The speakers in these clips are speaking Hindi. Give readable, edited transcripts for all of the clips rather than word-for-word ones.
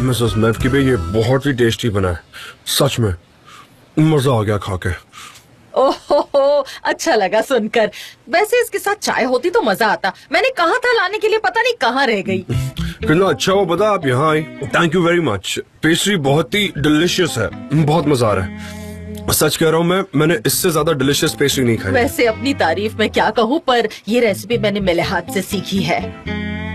मिसेस मेव की भी ये बहुत ही टेस्टी बना है, सच में मजा आ गया खा के। ओहो, अच्छा लगा सुनकर। वैसे इसके साथ चाय होती तो मजा आता। मैंने कहा था लाने के लिए, पता नहीं कहाँ रह गई। कितना अच्छा हुआ पता आप यहाँ आई। Thank you very much. Pastry बहुत ही डिलीशियस है, बहुत मजा आ रहा है। सच कह रहा हूँ मैंने इससे ज्यादा डिलीशियस पेस्ट्री नहीं खाई। वैसे अपनी तारीफ में क्या कहूँ, पर ये रेसिपी मैंने मेरे हाथ से सीखी है।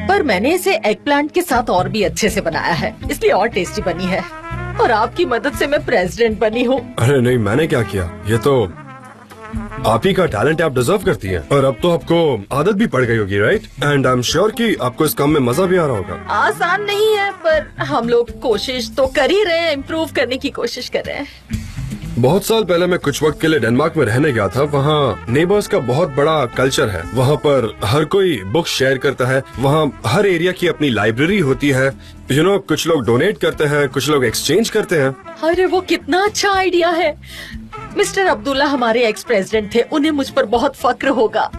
पर मैंने इसे एग प्लांट के साथ और भी अच्छे से बनाया है, इसलिए और टेस्टी बनी है। और आपकी मदद से मैं प्रेसिडेंट बनी हूँ। अरे नहीं, मैंने क्या किया, ये तो आप ही का टैलेंट आप डिजर्व करती हैं। और अब तो आपको आदत भी पड़ गई होगी, right? And I am sure कि आपको इस काम में मजा भी आ रहा होगा। आसान नहीं है, पर हम लोग कोशिश तो कर ही रहे हैं, इम्प्रूव करने की कोशिश कर रहे हैं। बहुत साल पहले मैं कुछ वक्त के लिए डेनमार्क में रहने गया था। वहाँ नेबर्स का बहुत बड़ा कल्चर है। वहाँ पर हर कोई बुक शेयर करता है। वहाँ हर एरिया की अपनी लाइब्रेरी होती है। कुछ लोग डोनेट करते हैं, कुछ लोग एक्सचेंज करते हैं। अरे वो कितना अच्छा आइडिया है। मिस्टर अब्दुल्ला हमारे एक्स प्रेसिडेंट थे, उन्हें मुझ पर बहुत फक्र होगा।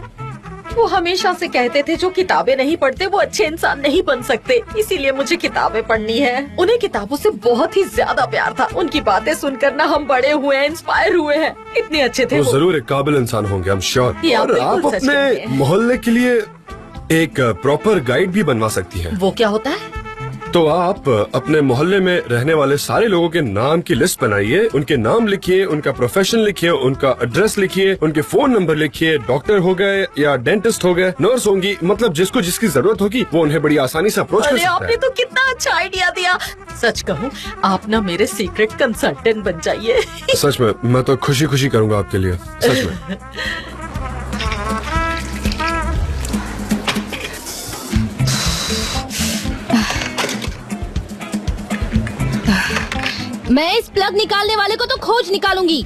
वो हमेशा से कहते थे जो किताबें नहीं पढ़ते वो अच्छे इंसान नहीं बन सकते, इसीलिए मुझे किताबें पढ़नी है। उन्हें किताबों से बहुत ही ज्यादा प्यार था। उनकी बातें सुनकर ना हम बड़े हुए हैं, इंस्पायर हुए हैं। इतने अच्छे थे वो। जरूर एक काबिल इंसान होंगे, आई एम श्योर। और आप अपने मोहल्ले के लिए एक प्रॉपर गाइड भी बनवा सकती हैं। वो क्या होता है? तो आप अपने मोहल्ले में रहने वाले सारे लोगों के नाम की लिस्ट बनाइए, उनके नाम लिखिए, उनका प्रोफेशन लिखिए, उनका एड्रेस लिखिए, उनके फोन नंबर लिखिए। डॉक्टर हो गए या डेंटिस्ट हो गए, नर्स होंगी, मतलब जिसको जिसकी जरूरत होगी वो उन्हें बड़ी आसानी से अप्रोच कर सकता है। आपने तो कितना अच्छा आइडिया दिया। सच कहूँ, आप ना मेरे सीक्रेट कंसल्टेंट बन जाइए। सच में मैं तो खुशी खुशी करूँगा आपके लिए, सच में। मैं इस प्लग निकालने वाले को तो खोज निकालूंगी।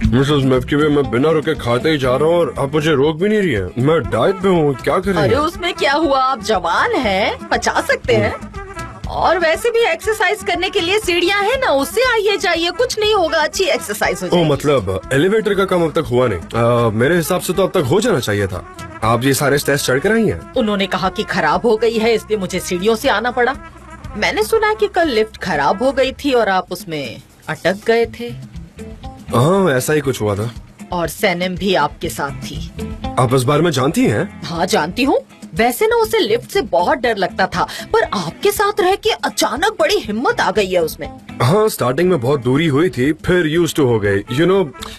मिसेस मेवकीवे, मैं बिना रुके खाते ही जा रहा हूँ और आप मुझे रोक भी नहीं रही हैं। मैं डाइट पे हूँ, क्या करें? अरे उसमें क्या हुआ, आप जवान हैं, पचा सकते हैं। और वैसे भी एक्सरसाइज करने के लिए सीढ़ियाँ हैं ना, उससे आइए जाइए, कुछ नहीं होगा, अच्छी एक्सरसाइज हो जाएगी। मतलब एलिवेटर का काम अब तक हुआ नहीं। मेरे हिसाब से तो अब तक हो जाना चाहिए था। आप ये सारे स्टेप्स चढ़ कर आई हैं? उन्होंने कहा कि खराब हो गई है, इसलिए मुझे सीढ़ियों से आना पड़ा। मैंने सुना कि कल लिफ्ट खराब हो गई थी और आप उसमें अटक गए थे। हाँ, ऐसा ही कुछ हुआ था। और सैनम भी आपके साथ थी। आप इस बारे में जानती हैं? हाँ जानती हूँ। वैसे ना उसे लिफ्ट से बहुत डर लगता था, पर आपके साथ रह के अचानक बड़ी हिम्मत आ गई है उसमें। हाँ, स्टार्टिंग में बहुत दूरी हुई थी, फिर यूज टू हो गई।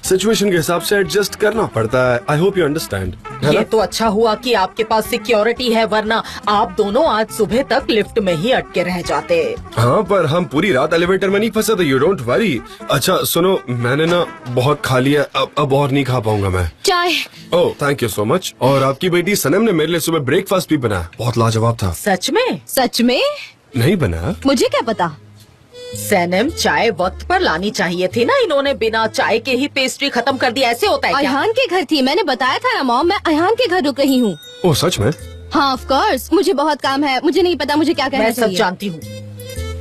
सिचुएशन के हिसाब से एडजस्ट करना पड़ता है। I hope you understand. ये तो अच्छा हुआ कि आपके पास सिक्योरिटी है, वरना आप दोनों आज सुबह तक लिफ्ट में ही अटके रह जाते। हाँ, पर हम पूरी रात एलिवेटर में नहीं फंसे थे, यू डोंट वरी। अच्छा सुनो, मैंने ना बहुत खा लिया, अब और नहीं खा पाऊंगा मैं। चाय। ओह, थैंक यू सो मच। और आपकी बेटी सनम ने मेरे लिए सुबह ब्रेकफास्ट भी बनाया, बहुत लाजवाब था। सच में? सच में? नहीं बनाया? मुझे क्या पता। सैनम, चाय वक्त पर लानी चाहिए थी ना, इन्होंने बिना चाय के ही पेस्ट्री खत्म कर दी। ऐसे होता है क्या? अयहान के घर थी, मैंने बताया था ना मॉम, मैं अयहान के घर रुक रही हूँ। ओह सच में? हाँ ऑफ कोर्स, मुझे बहुत काम है, मुझे नहीं पता मुझे क्या कहना मैं चाहिए। सब जानती हूँ।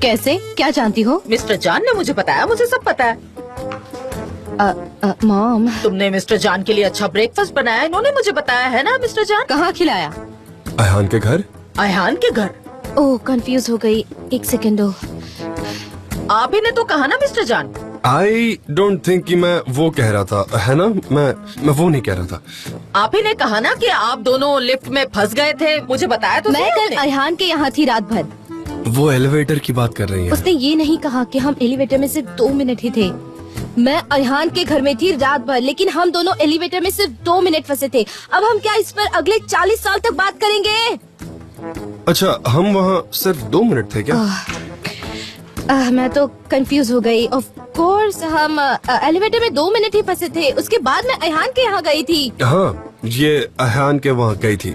कैसे? क्या जानती हो? मिस्टर जान ने मुझे बताया, मुझे सब पता है। मॉम, तुमने मिस्टर जान के लिए अच्छा ब्रेकफास्ट बनाया, इन्होंने मुझे बताया है ना। मिस्टर जान कहाँ खिलाया? अयहान के घर। अयहान के घर? ओह कंफ्यूज हो गई, एक सेकंड दो। आप ही ने तो कहा ना मिस्टर जान। आई डोंट थिंक कि मैं वो कह रहा था, है ना? मैं वो नहीं कह रहा था। आप ही ने कहा ना कि आप दोनों लिफ्ट में फंस गए थे, मुझे बताया तो। मैं कल अयहान के यहाँ थी रात भर। वो एलिवेटर की बात कर रही हैं। उसने ये नहीं कहा कि हम एलिवेटर में सिर्फ 2 मिनट ही थे। मैं अयहान के घर में थी रात भर, लेकिन हम दोनों एलिवेटर में सिर्फ 2 मिनट फंसे थे। अब हम क्या इस पर अगले 40 साल तक बात करेंगे? अच्छा, हम वहाँ सिर्फ 2 मिनट थे क्या? मैं तो कंफ्यूज हो गई। ऑफ कोर्स हम एलिवेटर में 2 मिनट ही फंसे थे, उसके बाद मैं अयहान के यहाँ गई थी। हाँ, ये अयहान के वहाँ गई थी।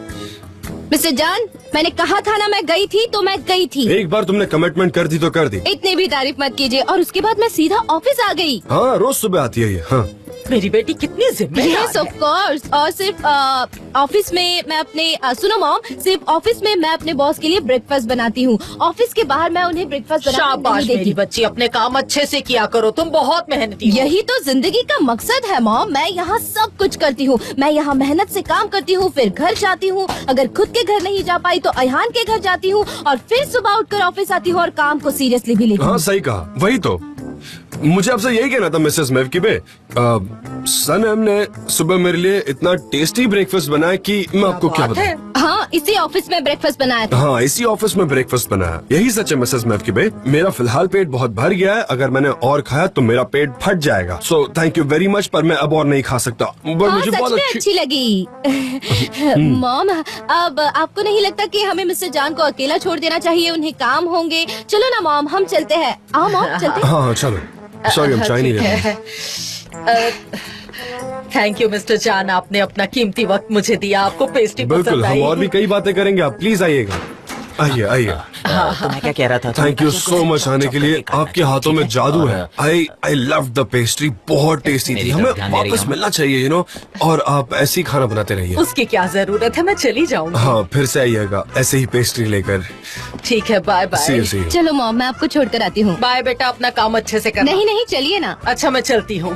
मिस्टर जान, मैंने कहा था ना मैं गई थी तो मैं गई थी। एक बार तुमने कमिटमेंट कर दी तो कर दी। इतनी भी तारीफ मत कीजिए। और उसके बाद मैं सीधा ऑफिस आ गई। हाँ, रोज सुबह आती है ये। हाँ, मेरी बेटी कितनी जिम्मेदार यस ऑफ कोर्स। और सिर्फ ऑफिस में मैं अपने सुनो मॉम, सिर्फ ऑफिस में मैं अपने बॉस के लिए ब्रेकफास्ट बनाती हूँ। ऑफिस के बाहर मैं उन्हें ब्रेकफास्ट है। बनाने शाबाश नहीं मेरी देती। बच्ची, अपने काम अच्छे से किया करो, तुम बहुत मेहनती हो। यही तो जिंदगी का मकसद है मॉम। मैं यहाँ सब कुछ करती हूँ। मैं यहाँ मेहनत से काम करती हूँ, फिर घर जाती हूँ। अगर खुद के घर नहीं जा पाई तो अयहान के घर जाती हूँ और फिर सुबह उठकर ऑफिस आती हूँ और काम को सीरियसली भी लेती हाँ हूँ। सही कहा, वही तो मुझे आपसे यही कहना था मिसेस मेवकीबे। सन हमने सुबह मेरे लिए इतना टेस्टी ब्रेकफास्ट बनाया कि मैं आपको क्या बात है। बताऊं। हाँ, इसी ऑफिस में ब्रेकफास्ट बनाया था। हाँ, इसी ऑफिस में ब्रेकफास्ट बनाया। यही सच है मिसेस मेवकीबे। मेरा फिलहाल पेट बहुत भर गया है, अगर मैंने और खाया तो मेरा पेट फट जाएगा। So thank you very much, पर मैं अब और नहीं खा सकता। पर हाँ, मुझे सच बहुत में अच्छी लगी। मॉम, अब आपको नहीं लगता कि हमें मिस्टर जान को अकेला छोड़ देना चाहिए? उन्हें काम होंगे। चलो ना मॉम, हम चलते हैं। आओ मॉम, चलते हैं। हाँ चलो। सॉरी, हम चाय नहीं ले रहे। थैंक यू मिस्टर जान, आपने अपना कीमती वक्त मुझे दिया। आपको पेस्ट्री बिल्कुल, पसंद हम आई? और भी कई बातें करेंगे, आप प्लीज आइएगा। आइए आइए। तो मैं क्या कह रहा था? थैंक यू सो मच आने के लिए। आपके हाथों में जादू है। आई लव द पेस्ट्री, बहुत टेस्टी थी। मेरी तरफ हमें ध्यान दे रही वापस हूँ। मिलना चाहिए, यू नो। और आप ऐसे ही खाना बनाते रहिए। उसकी क्या जरूरत है, मैं चली जाऊंगी। हाँ, फिर से आइएगा ऐसे ही पेस्ट्री लेकर। ठीक है, bye see you bye. See you. चलो मॉम, मैं आपको छोड़कर आती हूँ। बाय बेटा, अपना काम अच्छे से करना। नहीं नहीं, चलिए ना। अच्छा, मैं चलती हूँ।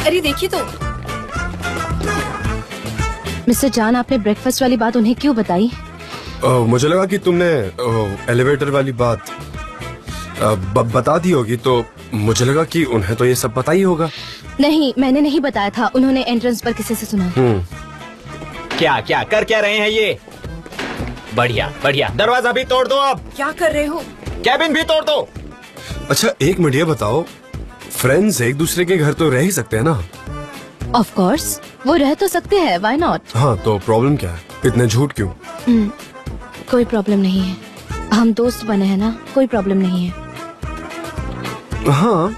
अरे देखिए तो। मिस्टर जान, आपने ब्रेकफास्ट वाली बात उन्हें क्यों बताई? मुझे लगा कि तुमने एलिवेटर वाली बात बता दी होगी, तो मुझे लगा कि उन्हें तो ये सब पता ही होगा। नहीं, मैंने नहीं बताया था। उन्होंने एंट्रेंस पर किसी से सुना। क्या क्या कर क्या रहे हैं ये? बढ़िया बढ़िया, दरवाजा भी तोड़ दो। अब क्या कर रहे हो? कैबिन भी तोड़ दो। अच्छा एक मिनट, ये बताओ, फ्रेंड्स एक दूसरे के घर तो रह ही सकते हैं ना? ऑफ कोर्स, वो रह तो सकते हैं, व्हाई नॉट? हाँ, तो प्रॉब्लम क्या है? इतने झूठ क्यों? कोई प्रॉब्लम नहीं है। हम दोस्त बने हैं ना, कोई प्रॉब्लम नहीं है। हाँ,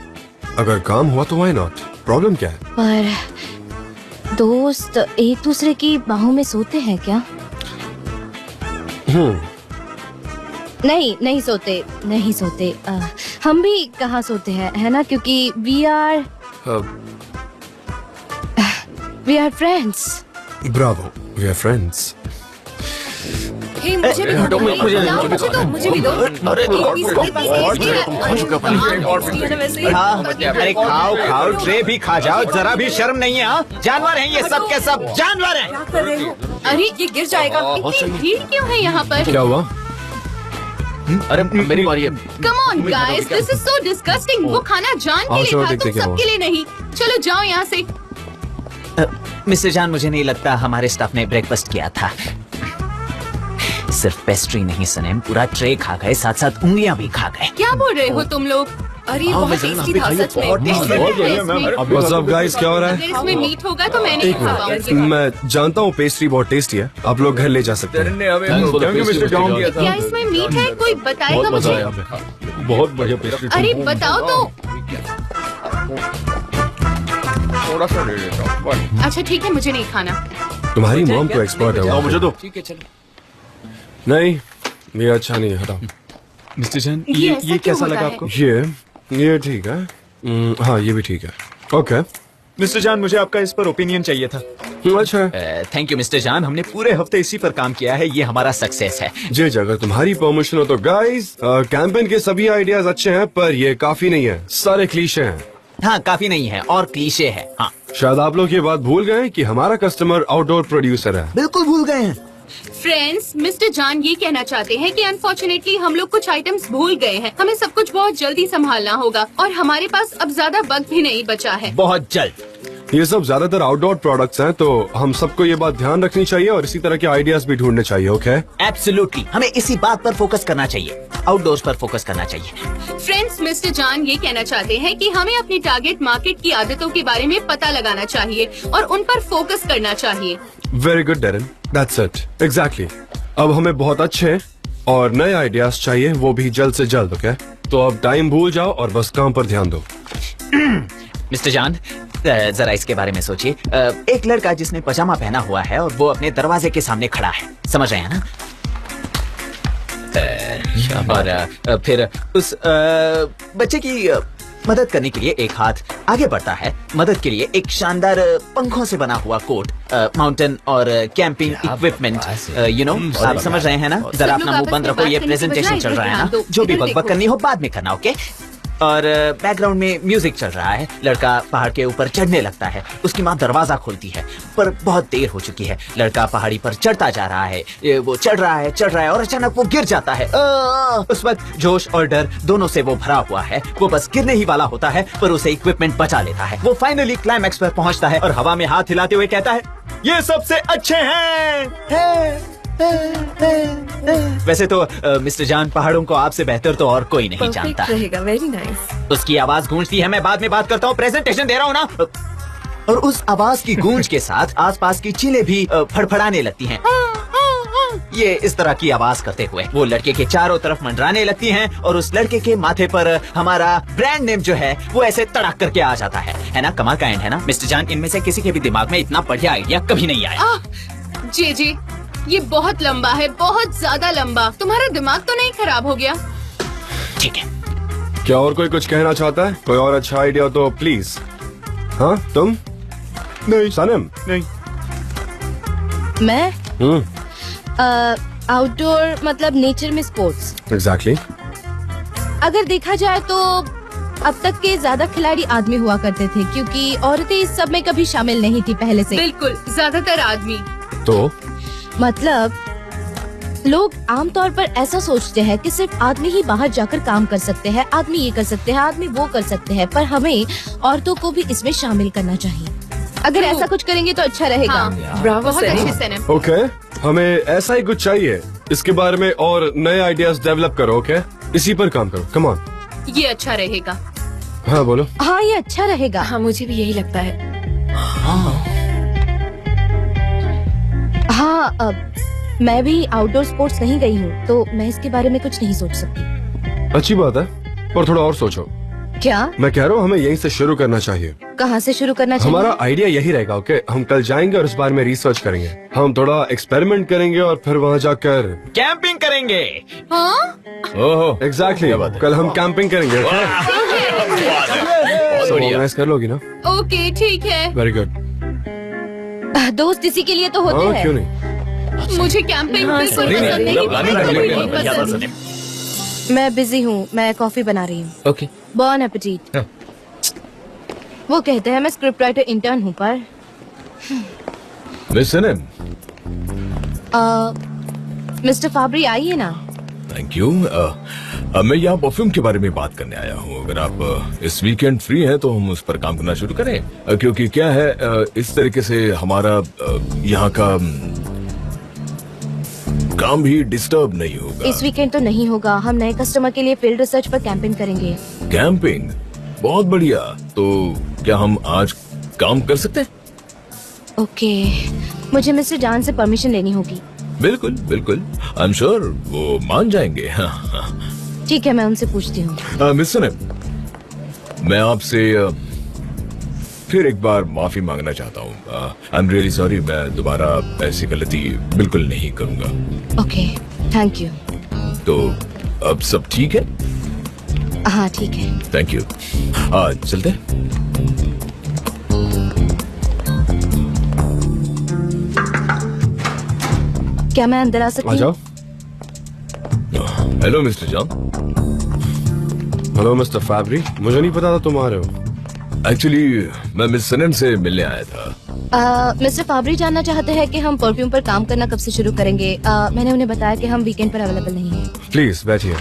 अगर काम हुआ तो व्हाई नॉट, प्रॉब्लम क्या है? पर दोस्त एक दूसरे की बाहों में सोते हैं क्या? नहीं नहीं सोते, नहीं सोते। हम भी कहाँ सोते हैं, है ना? क्योंकि we are friends. Bravo, we are friends. मुझे भी दो, मुझे भी दो। हाँ, अरे खाओ खाओ, ट्रे भी खा जाओ, जरा भी शर्म नहीं है। हाँ, जानवर हैं ये सब के सब, जानवर हैं। अरे ये गिर जाएगा। इतनी भीड़ क्यों है यहाँ पर? क्या हुआ? अरे मेरी बारी है। Come on guys, this is so disgusting. वो खाना जान के लिए चलो था, देखते तुम क्या सबके लिए नहीं। चलो जाओ यहाँ से। मिस्टर जान, मुझे नहीं लगता हमारे स्टाफ ने ब्रेकफास्ट किया था। सिर्फ पेस्ट्री नहीं सनेम, पूरा ट्रे खा गए, साथ साथ उंगलियां भी खा गए। क्या बोल रहे हो तुम लोग? अरे ये बहुत टेस्टी था सच में। What's up guys, क्या हो रहा है? अगर इसमें मीट होगा तो मैं नहीं खा पाऊंगी। मैं जानता हूँ पेस्ट्री बहुत टेस्टी है, आप लोग घर ले जा सकते हैं। क्या इसमें मीट है? कोई बताएगा मुझे? बहुत बढ़िया पेस्ट्री। अरे बताओ तो। थोड़ा सा दे देता हूँ। अच्छा ठीक है, मुझे नहीं खाना। तुम्हारी मॉम तो एक्सपर्ट है वो। मुझे दो। नहीं, ये अच्छा नहीं है, हटाओ। मिस्टर जान, ऐसा ये क्यों कैसा होता लगा है? आपको? ये ठीक है। हाँ, ये भी ठीक है। ओके। मिस्टर जान, मुझे आपका इस पर ओपिनियन चाहिए था। अच्छा है। थैंक यू मिस्टर जान, हमने पूरे हफ्ते इसी पर काम किया है, ये हमारा सक्सेस है। जी, अगर तुम्हारी परमिशन हो तो गाइस, कैंपेन के सभी आइडियाज अच्छे हैं, पर ये काफी नहीं है, सारे क्लीशे हैं। हाँ, काफी नहीं है और क्लीशे है। हाँ, शायद आप लोग ये बात भूल गए कि हमारा कस्टमर आउटडोर प्रोड्यूसर है। बिल्कुल भूल गए हैं। फ्रेंड्स, मिस्टर जान ये कहना चाहते हैं कि अनफॉर्चुनेटली हम लोग कुछ आइटम्स भूल गए हैं। हमें सब कुछ बहुत जल्दी संभालना होगा और हमारे पास अब ज्यादा वक्त भी नहीं बचा है। बहुत जल्द। ये सब ज्यादातर आउटडोर प्रोडक्ट्स हैं, तो हम सबको ये बात ध्यान रखनी चाहिए और इसी तरह के आइडियाज भी ढूंढने चाहिए। ओके? एब्सोल्युटली, हमें इसी बात पर फोकस करना चाहिए, आउटडोर्स पर फोकस करना चाहिए। फ्रेंड्स, मिस्टर जान ये कहना चाहते हैं कि हमें अपनी टारगेट मार्केट की आदतों के बारे में पता लगाना चाहिए और उन पर फोकस करना चाहिए। Very good Darren, that's it, exactly. अब हमें बहुत अच्छे और नए आइडियाज चाहिए, वो भी जल्द से जल्द। ओके? तो अब टाइम भूल जाओ और बस काम पर ध्यान दो। मिस्टर जान, जरा इसके बारे में सोचिए। एक लड़का जिसने पजामा पहना हुआ है और वो अपने दरवाजे के सामने खड़ा है, समझ रहे हैं ना? और फिर उस बच्चे की मदद करने के लिए एक हाथ आगे बढ़ता है, मदद के लिए एक शानदार पंखों से बना हुआ कोट, माउंटेन और कैंपिंग इक्विपमेंट, यू नो, आप समझ रहे हैं ना। जरा अपना मुंह बंद रखो, ये प्रेजेंटेशन चल रहा है ना, जो भी बकबक करनी हो बाद में करना, ओके। और बैकग्राउंड में म्यूजिक चल रहा है। लड़का पहाड़ के ऊपर चढ़ने लगता है, उसकी माँ दरवाजा खोलती है, पर बहुत देर हो चुकी है। लड़का पहाड़ी पर चढ़ता जा रहा है, वो चढ़ रहा है और अचानक वो गिर जाता है। उस वक्त जोश और डर दोनों से वो भरा हुआ है। वो बस गिरने ही वाला होता है, पर उसे इक्विपमेंट बचा लेता है। वो फाइनली क्लाइमैक्स पर पहुंचता है और हवा में हाथ हिलाते हुए कहता है, ये सबसे अच्छे हैं। वैसे तो मिस्टर जान, पहाड़ों को आपसे बेहतर तो और कोई नहीं जानता। रहेगा, वेरी नाइस। उसकी आवाज गूंजती है, मैं बाद में बात करता हूँ, प्रेजेंटेशन दे रहा हूँ ना। और उस आवाज की गूंज के साथ आसपास की चीलें भी फड़फड़ाने लगती हैं। ये इस तरह की आवाज करते हुए वो लड़के के चारों तरफ मंडराने लगती हैं और उस लड़के के माथे पर हमारा ब्रांड नेम जो है वो ऐसे तड़क करके आ जाता है ना। कमाल का एंड है ना मिस्टर जान। इनमें से किसी के भी दिमाग में इतना बढ़िया आइडिया कभी नहीं आया। जी, ये बहुत लंबा है, बहुत ज्यादा लंबा। तुम्हारा दिमाग तो नहीं खराब हो गया? ठीक है। क्या और कोई कुछ कहना चाहता है? कोई और अच्छा आइडिया तो प्लीज। हाँ, तुम? नहीं। सनम? नहीं। मैं आउटडोर मतलब नेचर में स्पोर्ट्स। एग्जैक्टली। अगर देखा जाए तो अब तक के ज्यादा खिलाड़ी आदमी हुआ करते थे, क्योंकि औरतें इस सब में कभी शामिल नहीं थी पहले से। बिल्कुल, ज्यादातर आदमी। तो मतलब लोग आमतौर पर ऐसा सोचते हैं कि सिर्फ आदमी ही बाहर जाकर काम कर सकते हैं, आदमी ये कर सकते हैं, आदमी वो कर सकते हैं, पर हमें औरतों को भी इसमें शामिल करना चाहिए। अगर ऐसा कुछ करेंगे तो अच्छा रहेगा। हाँ, बहुत अच्छे सनम। ओके, हमें ऐसा ही कुछ चाहिए। इसके बारे में और नए आइडियाज डेवलप करो। ओके, इसी पर काम करो। Come on. ये अच्छा रहेगा। हाँ बोलो। हाँ, ये अच्छा रहेगा। हाँ, मुझे भी यही लगता है। हाँ, मैं भी आउटडोर स्पोर्ट्स नहीं गई हूँ, तो मैं इसके बारे में कुछ नहीं सोच सकती। अच्छी बात है, पर थोड़ा और सोचो। क्या? मैं कह रहा हूँ हमें यहीं से शुरू करना चाहिए। कहाँ से शुरू करना चाहिए? हमारा आइडिया यही रहेगा। ओके, हम कल जाएंगे और इस बारे में रिसर्च करेंगे। हम थोड़ा एक्सपेरिमेंट करेंगे और फिर वहाँ जाकर कैंपिंग करेंगे। हाँ? ओहो, एग्जैक्टली कल हम कैंपिंग करेंगे। ऑर्गेनाइज कर लोगी ना? ओके, ठीक है। Very good. दोस्त इसी के लिए तो होते हाँ, हैं। क्यों नहीं? मुझे कैंपिंग बिल्कुल पसंद नहीं, बिल्कुल नहीं पसंद। मैं बिजी हूँ, मैं कॉफी बना रही हूँ। ओके। बॉन एपेटीट। वो कहते हैं मैं स्क्रिप्ट राइटर इंटर्न हूँ, पर मिस सनम, मिस्टर फाबरी आइए ना। Thank you. मैं यहाँ परफ्यूम के बारे में बात करने आया हूँ। अगर आप इस वीकेंड फ्री हैं तो हम उस पर काम करना शुरू करें, क्योंकि क्या है, इस तरीके से हमारा यहाँ का काम भी डिस्टर्ब नहीं होगा। इस वीकेंड तो नहीं होगा, हम नए कस्टमर के लिए फील्ड रिसर्च पर कैंपिंग करेंगे। कैंपिंग? बहुत बढ़िया। तो क्या हम आज काम कर सकते हैं? ओके, मुझे मिस्टर जान से परमिशन लेनी होगी। बिल्कुल बिल्कुल, आई एम श्योर वो मान जाएंगे। ठीक है, मैं उनसे पूछती हूँ। मिस सनम, मैं आपसे फिर एक बार माफी मांगना चाहता हूँ। I am really sorry. मैं दोबारा ऐसी गलती बिल्कुल नहीं करूँगा। Okay, thank you. तो अब सब ठीक है? हाँ, ठीक है। Thank you. आज चलते हैं। क्या मैं अंदर आ सकती आ हूँ? जाओ। Hello mister John. Hello mister Fabry, मुझे नहीं पता था तुम आ रहे हो। एक्चुअली मैं मिस सनम से मिलने आया था। मिस्टर फाबरी जानना चाहते हैं कि हम परफ्यूम पर काम करना कब से शुरू करेंगे। मैंने उन्हें बताया कि हम वीकेंड पर अवेलेबल नहीं हैं। प्लीज बैठिए।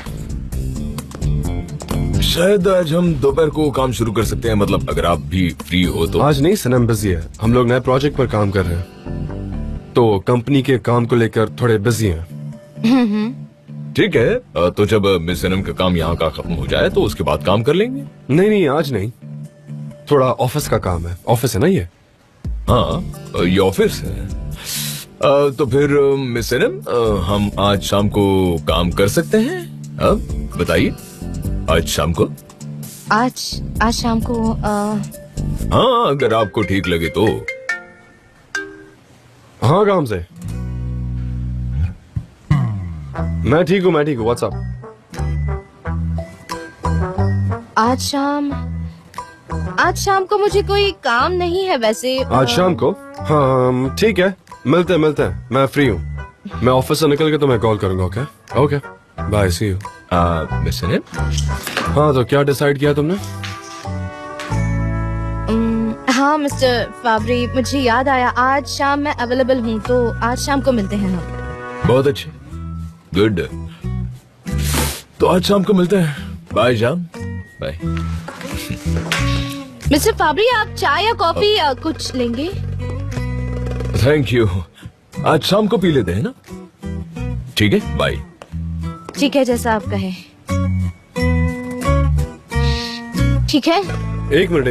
शायद आज हम दोपहर को काम शुरू कर सकते हैं, मतलब अगर आप भी फ्री हो तो। आज नहीं, सनम बिजी है। हम लोग नए प्रोजेक्ट पर काम कर रहे हैं, तो कंपनी के काम को लेकर थोड़े बिजी हैं। ठीक है, तो जब मिस सनम का काम यहाँ का खत्म हो जाए तो उसके बाद काम कर लेंगे। नहीं, आज नहीं, थोड़ा ऑफिस का काम है। ऑफिस है ना ये? हाँ, ये ऑफिस है। तो फिर मिस सनम, हम आज शाम को काम कर सकते हैं? अब बताइए, आज शाम को? आज शाम को हाँ, अगर आपको ठीक लगे तो। हाँ, काम से। मैं ठीक हूँ। व्हाट्सअप? आज शाम को मुझे कोई काम नहीं है वैसे। आज शाम को? हाँ ठीक है, मिलते हैं, मैं फ्री हूँ। मैं ऑफिस से निकल के तुम्हें कॉल करूंगा। Okay okay, bye, see you. Mister, हाँ तो क्या डिसाइड किया तुमने? हाँ मिस्टर फाबरी, मुझे याद आया आज शाम मैं अवेलेबल हूँ, तो आज शाम को मिलते हैं हम। बहुत अच्छे, गुड। तो आज शाम को मिलते हैं। बाय जान, बाय। मिस्टर फाबरी, आप चाय या कॉफी या कुछ लेंगे? थैंक यू, आज शाम को पी लेते हैं ना। ठीक है, बाय। ठीक है, जैसा आप कहें। ठीक है। एक मिनट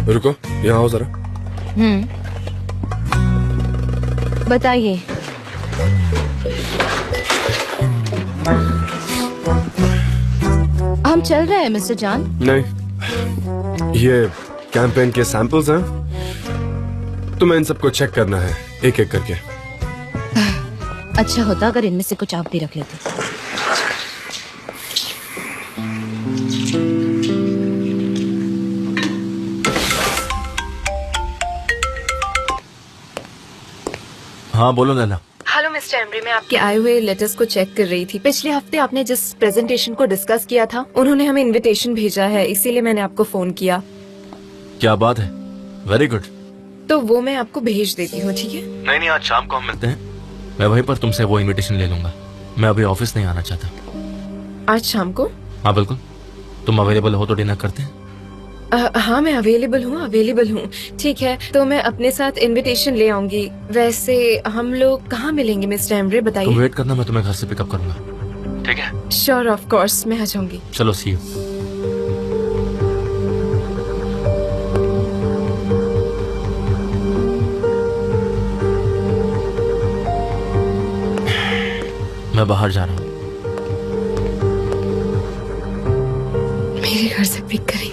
रुको, यहाँ आओ जरा। बताइए। हम चल रहे हैं मिस्टर जान। नहीं, ये कैंपेन के सैंपल्स हैं, तुम्हें इन सबको चेक करना है एक एक करके। अच्छा होता अगर इनमें से कुछ आप भी रख लेते। हाँ बोलो नैना। हेलो मिस्टर एम्ब्री, मैं आपके आए हुए लेटर्स को चेक कर रही थी। पिछले हफ्ते आपने जिस प्रेजेंटेशन को डिस्कस किया था, उन्होंने हमें इनविटेशन भेजा है, इसीलिए मैंने आपको फोन किया। क्या बात है, वेरी गुड। तो वो मैं आपको भेज देती हूँ, ठीक है? नहीं, आज शाम को हम मिलते हैं। मैं वहीं पर तुमसे वो इनविटेशन ले लूंगा। मैं अभी ऑफिस नहीं आना चाहता। आज शाम को? हाँ बिल्कुल, तुम अवेलेबल हो तो डिनर करते हैं। हाँ मैं अवेलेबल हूँ। ठीक है, तो मैं अपने साथ इनविटेशन ले आऊंगी। वैसे हम लोग कहाँ मिलेंगे मिस्टर एम्ब्रे, तुम बताइए। वेट करना, मैं तुम्हें घर से पिकअप करूंगा। ठीक है? श्योर, ऑफ कोर्स, मैं आ जाऊंगी। चलो, सी यू। मैं बाहर जा रहा हूँ। मेरे घर से पिक करेंगे?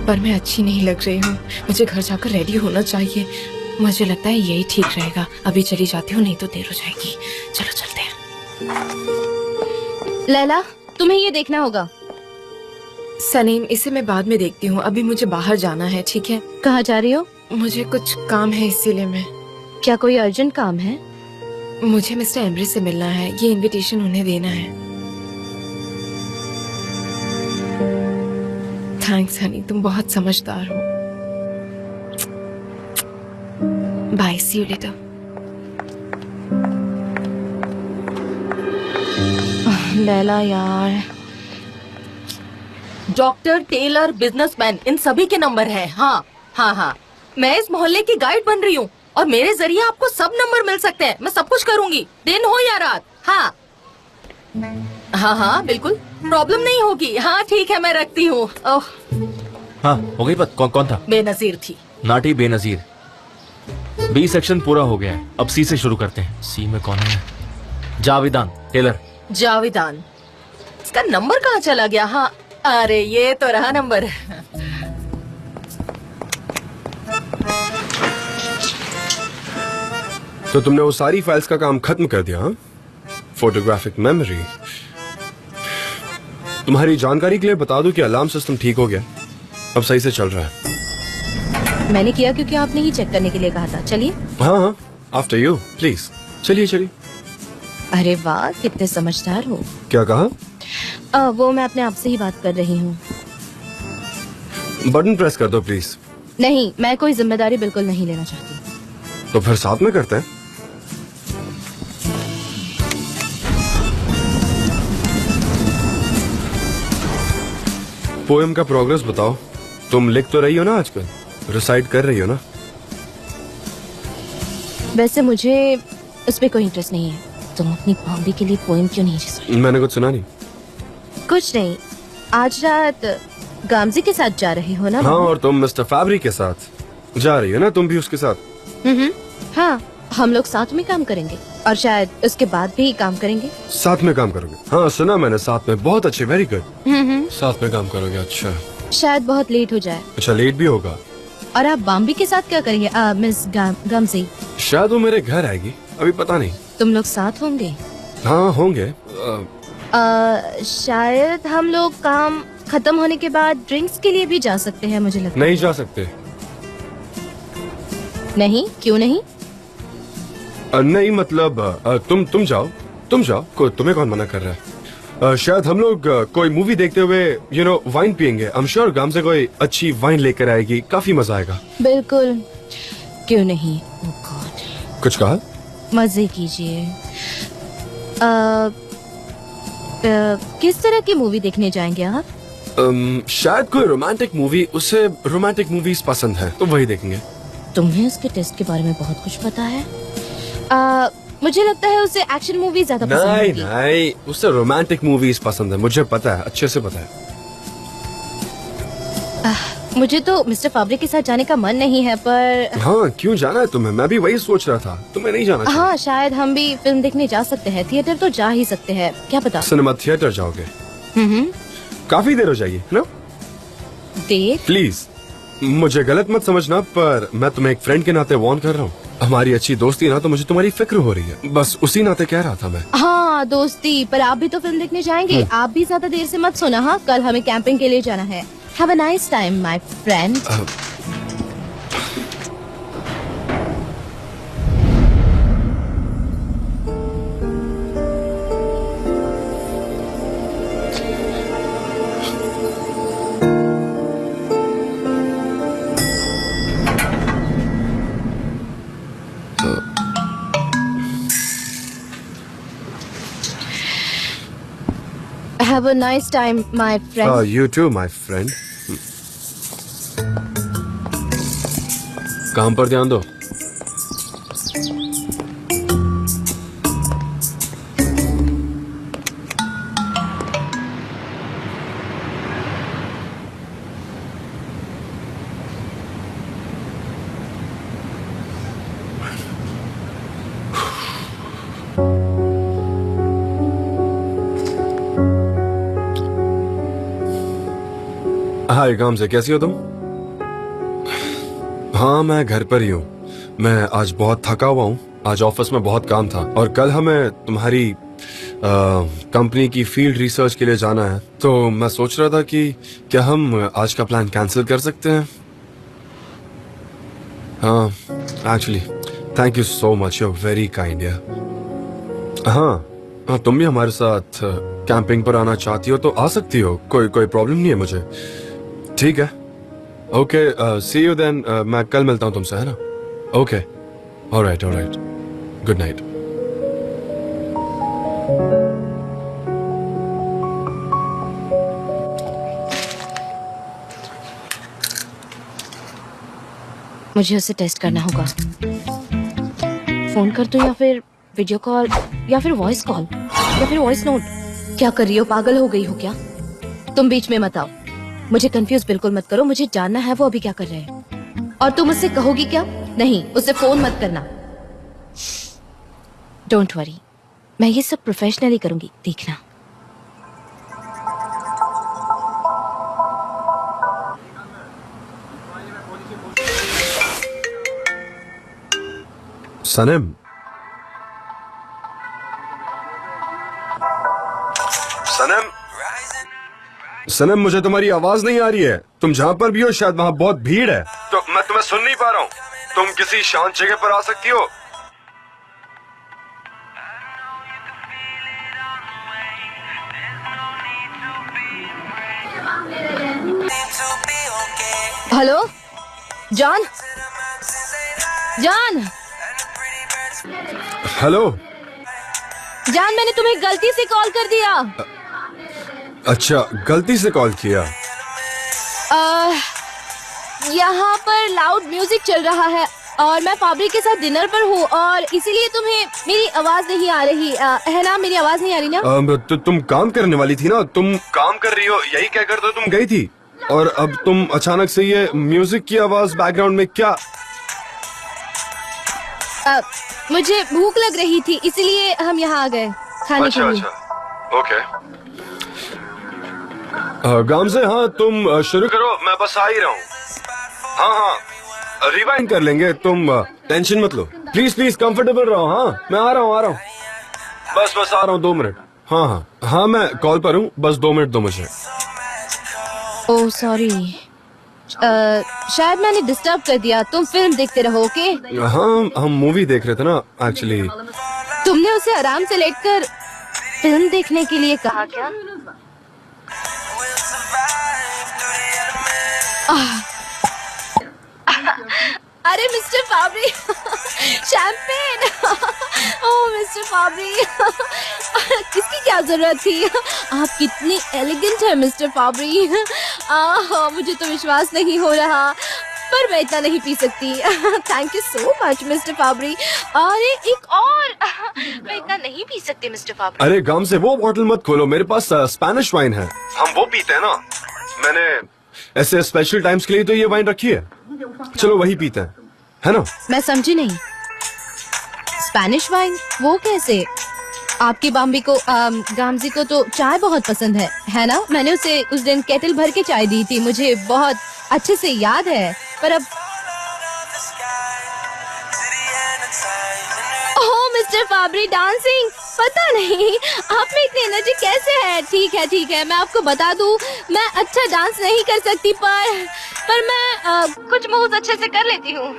पर मैं अच्छी नहीं लग रही हूँ, मुझे घर जाकर रेडी होना चाहिए। मुझे लगता है यही ठीक रहेगा। अभी चली जाती हूँ, नहीं तो देर हो जाएगी। चलो चलते हैं। लैला, तुम्हें ये देखना होगा। सनीम, इसे मैं बाद में देखती हूँ, अभी मुझे बाहर जाना है, ठीक है? कहाँ जा रही हो? मुझे कुछ काम है, इसीलिए मैं। क्या कोई अर्जेंट काम है? मुझे मिस्टर एम्ब्रे से मिलना है, ये इनविटेशन उन्हें देना है। थैंक्स हनी, तुम बहुत समझदार हो। Bye, see you later. Laila यार। डॉक्टर, टेलर, बिजनेसमैन, इन सभी के नंबर हैं। हाँ, मैं इस मोहल्ले की गाइड बन रही हूँ और मेरे जरिए आपको सब नंबर मिल सकते हैं। मैं सब कुछ करूँगी, दिन हो या रात। हाँ बिल्कुल, प्रॉब्लम नहीं होगी। हाँ ठीक है, मैं रखती हूँ। ओह, हाँ हो गई बात। कौन था? बेनजीर थी। नाटी बेनजीर। बी सेक्शन पूरा हो गया है, अब सी से शुरू करते हैं। सी में कौन है? जावेदान, टेलर। जावेदान, इसका नंबर कहाँ चला गया? हाँ, अरे ये तो रहा नंबर। तो तुमने वो सारी फाइल्स का काम खत्म कर दिया? हाँ, फोटोग्राफिक मेमोरी। तुम्हारी जानकारी के लिए बता दूं कि अलार्म सिस्टम ठीक हो गया, अब सही से चल रहा है। मैंने किया क्योंकि आपने ही चेक करने के लिए कहा था। चलिए। हाँ, आफ्टर यू प्लीज। चलिए। अरे वाह, कितने समझदार हो। क्या कहा? वो मैं अपने आप से ही बात कर रही हूँ। बटन प्रेस कर दो प्लीज। नहीं, मैं कोई जिम्मेदारी बिल्कुल नहीं लेना चाहती। तो फिर साथ में करते हैं। पोएम का प्रोग्रेस बताओ। तुम लिख तो रही हो ना आजकल, रिसाइट कर रही हो ना? वैसे मुझे उसमें कोई इंटरेस्ट नहीं है। तुम अपनी बॉम्बे के लिए पोएम क्यों नहीं लिख? मैंने कुछ सुना नहीं। कुछ नहीं, आज रात गामजी के साथ जा रहे हो ना? हाँ, और तुम मिस्टर फैब्री के साथ जा रही हो ना? तुम भी उसके साथ? हाँ, हम लोग साथ में काम करेंगे और शायद उसके बाद भी काम करेंगे। साथ में काम करोगे? हाँ सुना मैंने, साथ में। बहुत अच्छे, वेरी गुड। साथ में काम करोगे, अच्छा। शायद बहुत लेट हो जाए। अच्छा, लेट भी होगा। और आप बॉम्बे के साथ क्या करेंगे मिस गामजी? शायद वो मेरे घर आएगी, अभी पता नहीं। तुम लोग साथ होंगे? हाँ होंगे। शायद हम लोग काम खत्म होने के बाद ड्रिंक्स के लिए भी जा सकते हैं, मुझे लगता नहीं जा सकते। है। नहीं, क्यों नहीं? नहीं मतलब तुम जाओ, तुम्हें कौन मना कर रहा है? शायद हम लोग कोई मूवी देखते हुए वाइन पियेंगे। आई एम श्योर गाम से कोई अच्छी वाइन लेकर आएगी, काफी मजा आएगा। बिल्कुल, क्यों नहीं। Oh God. कुछ कहा? मजे कीजिए। किस तरह की मूवी देखने जाएंगे आप? शायद कोई रोमांटिक मूवी, उसे रोमांटिक मूवीज पसंद है तो वही देखेंगे। तुम्हें उसके टेस्ट के बारे में बहुत कुछ पता है। मुझे लगता है उसे एक्शन मूवी ज्यादा पसंद नहीं होगी। नहीं, उसे रोमांटिक मूवीज पसंद है, मुझे पता है, अच्छे से पता है। मुझे तो मिस्टर फाब्रे के साथ जाने का मन नहीं है, पर हाँ क्यों जाना है तुम्हें? मैं भी वही सोच रहा था, तुम्हें नहीं जाना चाहिए। हाँ शायद हम भी फिल्म देखने जा सकते हैं। थिएटर तो जा ही सकते हैं, क्या पता। सिनेमा थिएटर जाओगे? काफी देर हो जाएगी ना? देर? प्लीज मुझे गलत मत समझना, पर मैं तुम्हें एक फ्रेंड के नाते वार्न कर रहा हूँ। हमारी अच्छी दोस्ती है ना, तो मुझे तुम्हारी फिक्र हो रही है, बस उसी नाते कह रहा था मैं। हाँ दोस्ती, पर आप भी तो फिल्म देखने जाएंगे। आप भी ज्यादा देर से मत सोना। हाँ, कल हमें कैंपिंग के लिए जाना है। Have a nice time my friend. Have a nice time, my friend. You too, my friend. काम पर ध्यान दो। हाय गामज़े, कैसी हो तुम? हाँ मैं घर पर ही हूँ। मैं आज बहुत थका हुआ हूँ, आज ऑफिस में बहुत काम था और कल हमें तुम्हारी कंपनी की फील्ड रिसर्च के लिए जाना है, तो मैं सोच रहा था कि क्या हम आज का प्लान कैंसिल कर सकते हैं? हाँ actually thank you so much, you are very kind यार। हाँ तुम भी हमारे साथ कैंपिंग पर आना चाहती हो तो आ सकती हो, कोई प्रॉब्लम नहीं है मुझे। ठीक है, ओके सी यू देन। मैं कल मिलता हूँ तुमसे, है ना? Okay, alright, good night. मुझे उसे टेस्ट करना होगा। फोन कर दूं या फिर वीडियो कॉल या फिर वॉइस कॉल या फिर वॉइस नोट? क्या कर रही हो, पागल हो गई हो क्या? तुम बीच में मत आओ, मुझे कंफ्यूज बिल्कुल मत करो। मुझे जानना है वो अभी क्या कर रहे हैं। और तुम उससे कहोगी क्या? नहीं, उससे फोन मत करना। डोंट वरी, मैं ये सब प्रोफेशनली करूंगी, देखना। सनम, सनम मुझे तुम्हारी आवाज नहीं आ रही है। तुम जहाँ पर भी हो शायद वहाँ बहुत भीड़ है, तो मैं तुम्हें सुन नहीं पा रहा हूँ। तुम किसी शांत जगह पर आ सकती हो? हेलो जॉन, जॉन, हेलो जान, मैंने तुम्हें गलती से कॉल कर दिया। अच्छा, गलती से कॉल किया? यहाँ पर लाउड म्यूजिक चल रहा है और मैं फाब्री के साथ डिनर पर हूँ और इसीलिए तुम्हें मेरी आवाज नहीं आ रही है ना? मेरी आवाज नहीं आ रही ना? तो तुम काम करने वाली थी ना, तुम काम कर रही हो यही कहकर तो तुम गई थी, और अब तुम अचानक से ये म्यूजिक की आवाज बैकग्राउंड में क्या? मुझे भूख लग रही थी इसलिए हम यहाँ आ गए खाने के लिए। ओके गामज़े, हाँ तुम शुरू करो, मैं बस आ ही रहा हूँ। हाँ रिवाइंड कर लेंगे, तुम टेंशन मत लो। प्लीज कंफर्टेबल रहो। हाँ मैं आ रहा हूँ। बस आ रहा हूँ 2 मिनट। हाँ मैं कॉल पर हूँ, बस 2 मिनट दो मुझे। ओह सॉरी, शायद मैंने डिस्टर्ब कर दिया। तुम फिल्म देखते रहो, ओके? हाँ हम मूवी देख रहे थे ना एक्चुअली। तुमने उसे आराम से लेटकर फिल्म देखने के लिए कहा क्या? अरे मिस्टर फाबरी, शैंपेन। ओह मिस्टर फाबरी, किसकी क्या जरूरत थी? आप कितनी एलिगेंट है मिस्टर फाबरी। मुझे तो विश्वास नहीं हो रहा, पर मैं इतना नहीं पी सकती। Thank you so much mister Fabri. अरे एक और, मैं इतना नहीं पी सकती मिस्टर फाबरी। अरे गाम से वो बॉटल मत खोलो, मेरे पास स्पेनिश वाइन है, हम वो पीते हैं ना। मैंने ऐसे स्पेशल टाइम्स के लिए तो ये वाइन रखी है, चलो वही पीते हैं, है ना? मैं समझी नहीं, स्पेनिश वाइन वो कैसे? आपकी बाम्बी को गामजी को तो चाय बहुत पसंद है ना? मैंने उसे उस दिन केटल भर के चाय दी थी, मुझे बहुत अच्छे से याद है। पर अब ओह मिस्टर फाबरी, डांसिंग, पता नहीं आप में इतनी एनर्जी कैसे है। ठीक है मैं आपको बता दूं, मैं अच्छा डांस नहीं कर सकती, पर मैं कुछ मूव्स अच्छे से कर लेती हूँ।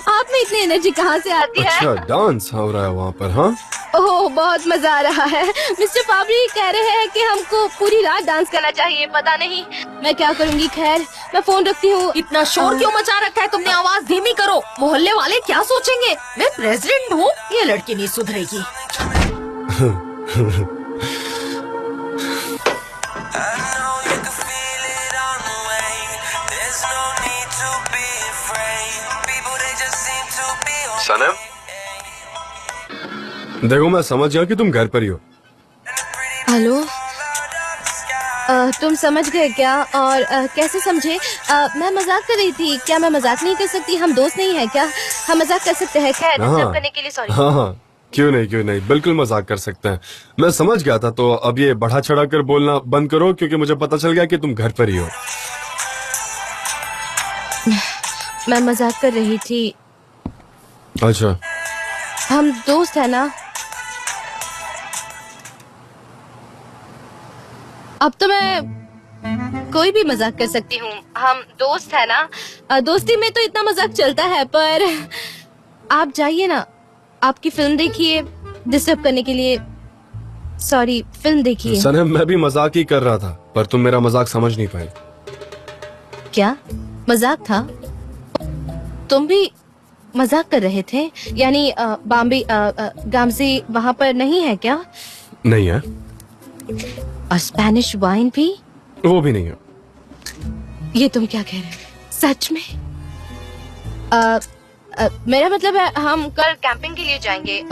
आप में इतनी एनर्जी कहाँ से आती है? अच्छा डांस हो रहा है वहाँ पर? हाँ ओह बहुत मजा आ रहा है। मिस्टर फाबरी कह रहे हैं कि हमको पूरी रात डांस करना चाहिए, पता नहीं मैं क्या करूँगी। खैर मैं फोन रखती हूँ। इतना शोर क्यों मचा रखा है तुमने? आवाज धीमी करो, मोहल्ले वाले क्या सोचेंगे? मैं प्रेसिडेंट हूँ, ये लड़की नहीं सुधरेगी। सनम देखो, मैं समझ गया कि तुम घर पर ही हो। हेलो, तुम समझ गए क्या? और कैसे समझे? मैं मजाक कर रही थी। क्या मैं मजाक नहीं कर सकती? हम दोस्त नहीं है क्या? हम मजाक कर सकते हैं। खैर डिस्टर्ब करने के लिए सॉरी। हाँ क्यों नहीं, बिल्कुल मजाक कर सकते हैं। मैं समझ गया था, तो अब ये बढ़ा चढ़ा कर बोलना बंद करो, क्योंकि मुझे पता चल गया कि तुम घर पर ही हो। मैं मजाक कर रही थी। अच्छा हम दोस्त है ना? अब तो मैं कोई भी मजाक कर सकती हूँ। हम दोस्त है ना? दोस्ती में तो इतना मजाक चलता है। पर आप जाइए ना, आपकी फिल्म देखिए। डिस्टर्ब करने के लिए सॉरी। फिल्म देखिए। सनम मैं भी मजाक ही कर रहा था, पर तुम मेरा मजाक समझ नहीं पाई। क्या मजाक था? तुम भी मजाक कर रहे थे? यानी बॉम्बे गामजी वहाँ पर नहीं है क्या? नहीं है। और स्पेनिश वाइन भी? वो भी नहीं है। ये तुम क्या कह रहे हो? सच में? मेरा मतलब है हम कल कैंपिंग के लिए जाएंगे।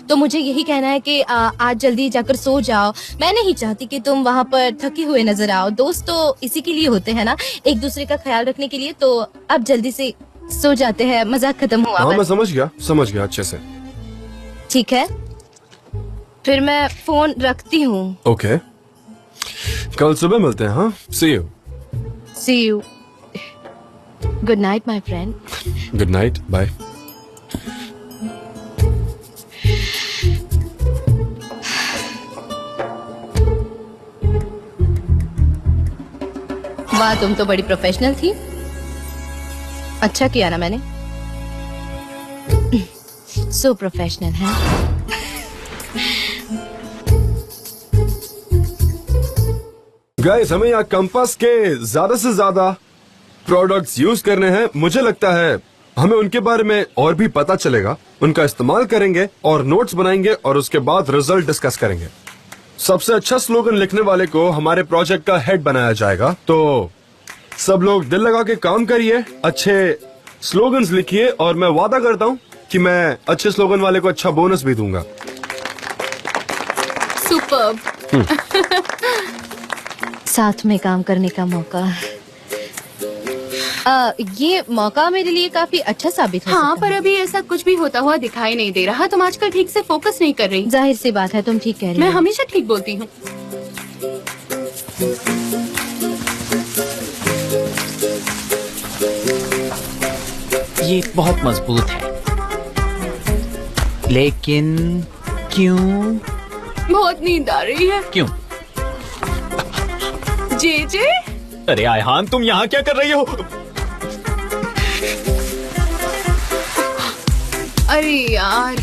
तो मुझे यही कहना है कि आज जल्दी जाकर सो जाओ। मैं नहीं चाहती कि तुम वहाँ पर थके हुए नजर आओ। दोस्त तो इसी के लिए होते हैं ना, एक दूसरे का ख्याल रखने के लिए। तो अब जल्दी से सो जाते हैं, मजाक खत्म हुआ। हाँ मैं समझ गया अच्छे से। ठीक है, फिर मैं फोन रखती हूँ। ओके, कल सुबह मिलते हैं। हाँ, see you. Good night my friend. Good night, bye. वाह, तुम तो बड़ी प्रोफेशनल थी। अच्छा किया ना मैंने। सो प्रोफेशनल है। गाइस, हमें यहाँ कंपास के ज्यादा से ज्यादा प्रोडक्ट्स यूज करने हैं। मुझे लगता है हमें उनके बारे में और भी पता चलेगा, उनका इस्तेमाल करेंगे और नोट्स बनाएंगे और उसके बाद रिजल्ट डिस्कस करेंगे। सबसे अच्छा स्लोगन लिखने वाले को हमारे प्रोजेक्ट का हेड बनाया जाएगा। तो सब लोग दिल लगा के काम करिए, अच्छे स्लोगन्स लिखिए, और मैं वादा करता हूँ कि मैं अच्छे स्लोगन वाले को अच्छा बोनस भी दूंगा। सुपर्ब। साथ में काम करने का मौका। ये मौका मेरे लिए काफी अच्छा साबित हो हाँ, सकता पर अभी ऐसा कुछ भी होता हुआ दिखाई नहीं दे रहा। तुम आजकल ठीक से फोकस नहीं कर रही। है। जाहिर सी बात है, तुम ठीक कह रही मैं हो। हमेशा ठीक बोलती हूँ। ये बहुत मजबूत है। लेकिन क्यों? बहुत नींद आ रही है। क्यों? जे अरे आयहान, तुम यहाँ क्या कर रही हो? अरे यार,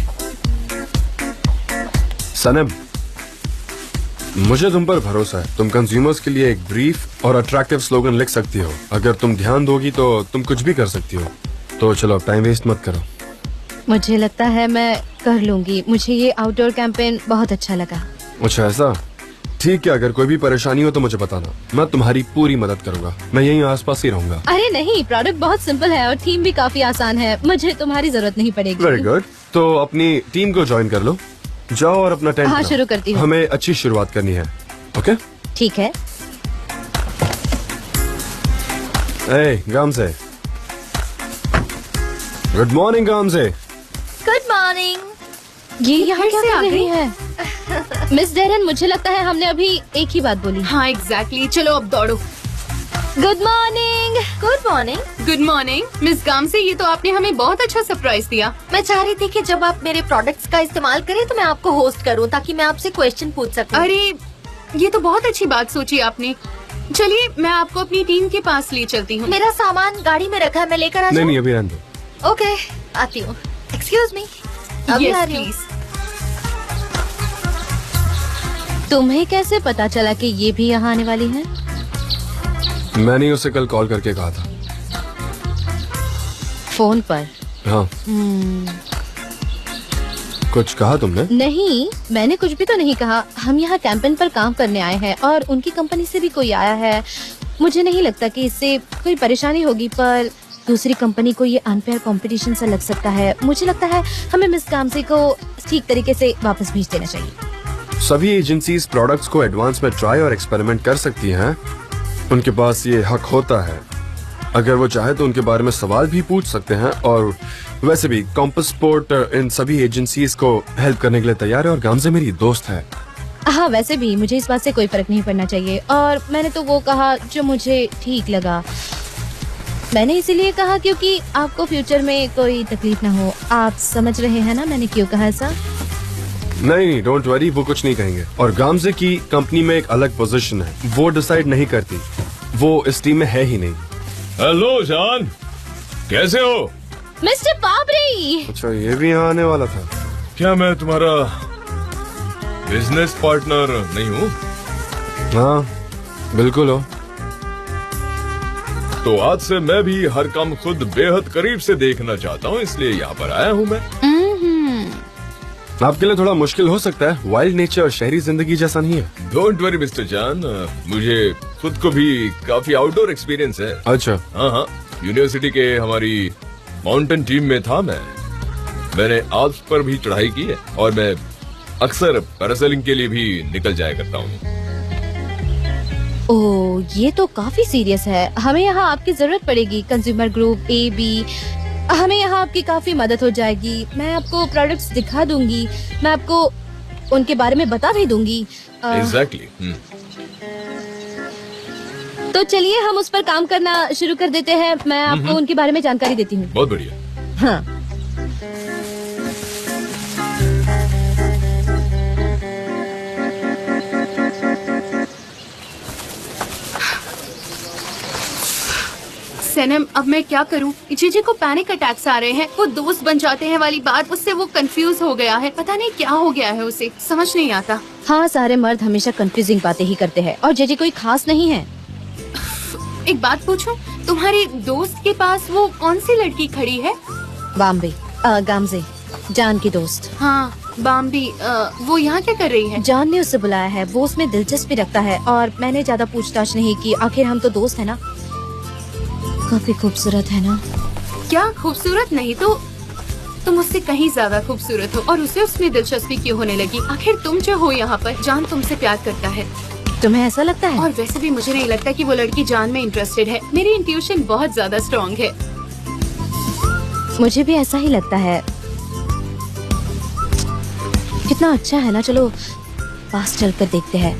सनम, मुझे तुम पर भरोसा है। तुम कंज्यूमर्स के लिए एक ब्रीफ और अट्रैक्टिव स्लोगन लिख सकती हो। अगर तुम ध्यान दोगी तो तुम कुछ भी कर सकती हो। तो चलो, टाइम वेस्ट मत करो। मुझे लगता है मैं कर लूंगी। मुझे ये आउटडोर कैंपेन बहुत अच्छा लगा। अच्छा, ऐसा? ठीक है, अगर कोई भी परेशानी हो तो मुझे बताना, मैं तुम्हारी पूरी मदद करूंगा। मैं यहीं आसपास ही रहूंगा। अरे नहीं, प्रोडक्ट बहुत सिंपल है और थीम भी काफी आसान है। मुझे तुम्हारी जरूरत नहीं पड़ेगी। Very good. तो अपनी टीम को ज्वाइन कर लो। जाओ और अपना टेंट हाँ, बनाओ। शुरू करती हूँ। हमें अच्छी शुरुआत करनी है। ओके? ठीक है। ए, Gamze. Good morning Gamze. Good morning. ये यहाँ क्या से आ कर रही गई? है? मिस डेरन, मुझे लगता है हमने अभी एक ही बात बोली। हाँ एग्जैक्टली। चलो अब दौड़ो। Good morning. Good morning. Good morning miss Gamze, ये तो आपने हमें बहुत अच्छा सरप्राइज दिया। मैं चाह रही थी कि जब आप मेरे प्रोडक्ट्स का इस्तेमाल करें तो मैं आपको होस्ट करूं, ताकि मैं आपसे क्वेश्चन पूछ सकूं। अरे ये तो बहुत अच्छी बात सोची आपने। चलिए मैं आपको अपनी टीम के पास ले चलती हूँ। मेरा सामान गाड़ी में रखा है, मैं लेकर आ नहीं जाऊं? नहीं, अभी रहने दो। ओके, आती हूँ। एक्सक्यूज मी, अभी आ यस रही हूँ। प्लीज। तुम्हें कैसे पता चला कि ये भी यहाँ आने वाली है? मैंने उसे कल कॉल करके कहा था। फोन पर? हाँ। कुछ कहा तुमने? नहीं, मैंने कुछ भी तो नहीं कहा। हम यहाँ कैंपेन पर काम करने आए हैं और उनकी कंपनी से भी कोई आया है। मुझे नहीं लगता कि इससे कोई परेशानी होगी, पर दूसरी कंपनी को ये अनफेयर कंपटीशन सा लग सकता है। मुझे लगता है हमें मिस कामसे को ठीक तरीके से वापस भेज देना चाहिए। सभी एजेंसीज प्रोडक्ट्स को एडवांस में ट्राई और एक्सपेरिमेंट कर सकती हैं। उनके पास ये हक होता है। अगर वो चाहे तो उनके बारे में सवाल भी पूछ सकते हैं। और वैसे भी कॉम्पस स्पोर्ट इन सभी एजेंसीज को हेल्प करने के लिए तैयार है और गामजे मेरी दोस्त है। हाँ, वैसे भी मुझे इस बात से कोई फर्क नहीं पड़ना चाहिए और मैंने तो वो कहा जो मुझे ठीक लगा। मैंने इसीलिए कहा क्योंकि आपको फ्यूचर में कोई तकलीफ ना हो। आप समझ रहे हैं ना मैंने क्यों कहा ऐसा? नहीं, डोंट वरी, वो कुछ नहीं कहेंगे। और गामजे की कंपनी में एक अलग पोजीशन है, वो डिसाइड नहीं करती। वो इस टीम में है ही नहीं। हेलो जान, कैसे हो? मिस्टर बाबरी। अच्छा, ये भी यहाँ आने वाला था। क्या मैं तुम्हारा बिजनेस पार्टनर नहीं हूँ? हाँ, बिल्कुल हो। तो आज से मैं भी हर काम खुद बेहद करीब से देखना चाहता हूँ, इसलिए यहाँ पर आया हूँ मैं। आपके लिए थोड़ा मुश्किल हो सकता है, वाइल्ड नेचर और शहरी जिंदगी जैसा नहीं है। डोंट वरी मिस्टर जान, मुझे खुद को भी काफी आउटडोर एक्सपीरियंस है। अच्छा, हाँ, यूनिवर्सिटी के हमारी माउंटेन टीम में था मैंने आल्प्स पर भी चढ़ाई की है और मैं अक्सर पैरासेलिंग के लिए भी निकल जाया करता हूँ। ओह, ये तो काफी सीरियस है। हमें यहाँ आपकी जरूरत पड़ेगी। कंज्यूमर ग्रुप AB, हमें यहाँ आपकी काफी मदद हो जाएगी। मैं आपको प्रोडक्ट्स दिखा दूंगी, मैं आपको उनके बारे में बता भी दूंगी। एग्जैक्टली। तो चलिए हम उस पर काम करना शुरू कर देते हैं। मैं आपको उनके बारे में जानकारी देती हूँ। बहुत बढ़िया। हाँ, सनम, अब मैं क्या करूं? जीजी को पैनिक अटैक्स आ रहे हैं। वो दोस्त बन जाते हैं वाली बात, उससे वो कंफ्यूज हो गया है। पता नहीं क्या हो गया है उसे, समझ नहीं आता। हाँ, सारे मर्द हमेशा कंफ्यूजिंग बातें ही करते हैं और जेजे कोई खास नहीं है। एक बात पूछूं, तुम्हारी दोस्त के पास वो कौन सी लड़की खड़ी है? गामजे, जान की दोस्त। हाँ बाम्बी, वो यहाँ क्या कर रही है? जान ने उसे बुलाया है, वो उसमें दिलचस्पी रखता है और मैंने ज्यादा पूछताछ नहीं की। आखिर हम तो दोस्त है ना। काफी खूबसूरत है ना? क्या खूबसूरत नहीं तो तुम उससे कहीं ज्यादा खूबसूरत हो और उसे उसमें दिलचस्पी क्यों होने लगी? आखिर तुम जो हो यहाँ पर, जान तुमसे प्यार करता है। तुम्हें ऐसा लगता है? और वैसे भी मुझे नहीं लगता कि वो लड़की जान में इंटरेस्टेड है। मेरी इंट्यूशन बहुत ज्यादा स्ट्रॉन्ग है। मुझे भी ऐसा ही लगता है। कितना अच्छा है ना। चलो पास चलकर देखते हैं।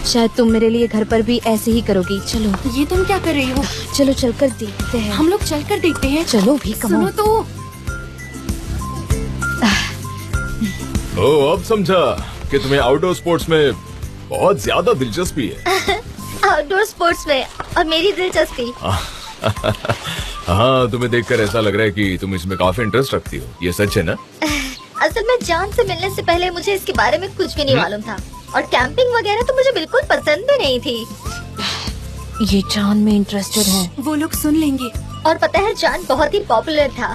शायद तुम मेरे लिए घर पर भी ऐसे ही करोगी। चलो। ये तुम क्या कर रही हो? चलो चलकर देखते हैं। हम लोग चलकर देखते हैं। चलो भी, कमो। सुनो तो। ओ, अब समझा कि तुम्हें आउटडोर स्पोर्ट्स में बहुत ज्यादा दिलचस्पी है। आउटडोर स्पोर्ट्स में और मेरी दिलचस्पी। हाँ, तुम्हें देखकर ऐसा लग रहा है कि तुम इसमें काफी इंटरेस्ट रखती हो। ये सच है ना? असल में जान से मिलने से पहले मुझे इसके बारे में कुछ भी नहीं मालूम था और कैंपिंग वगैरह तो मुझे बिल्कुल पसंद भी नहीं थी। ये जान में इंटरेस्टेड है। वो लोग सुन लेंगे। और पता है जान बहुत ही पॉपुलर था।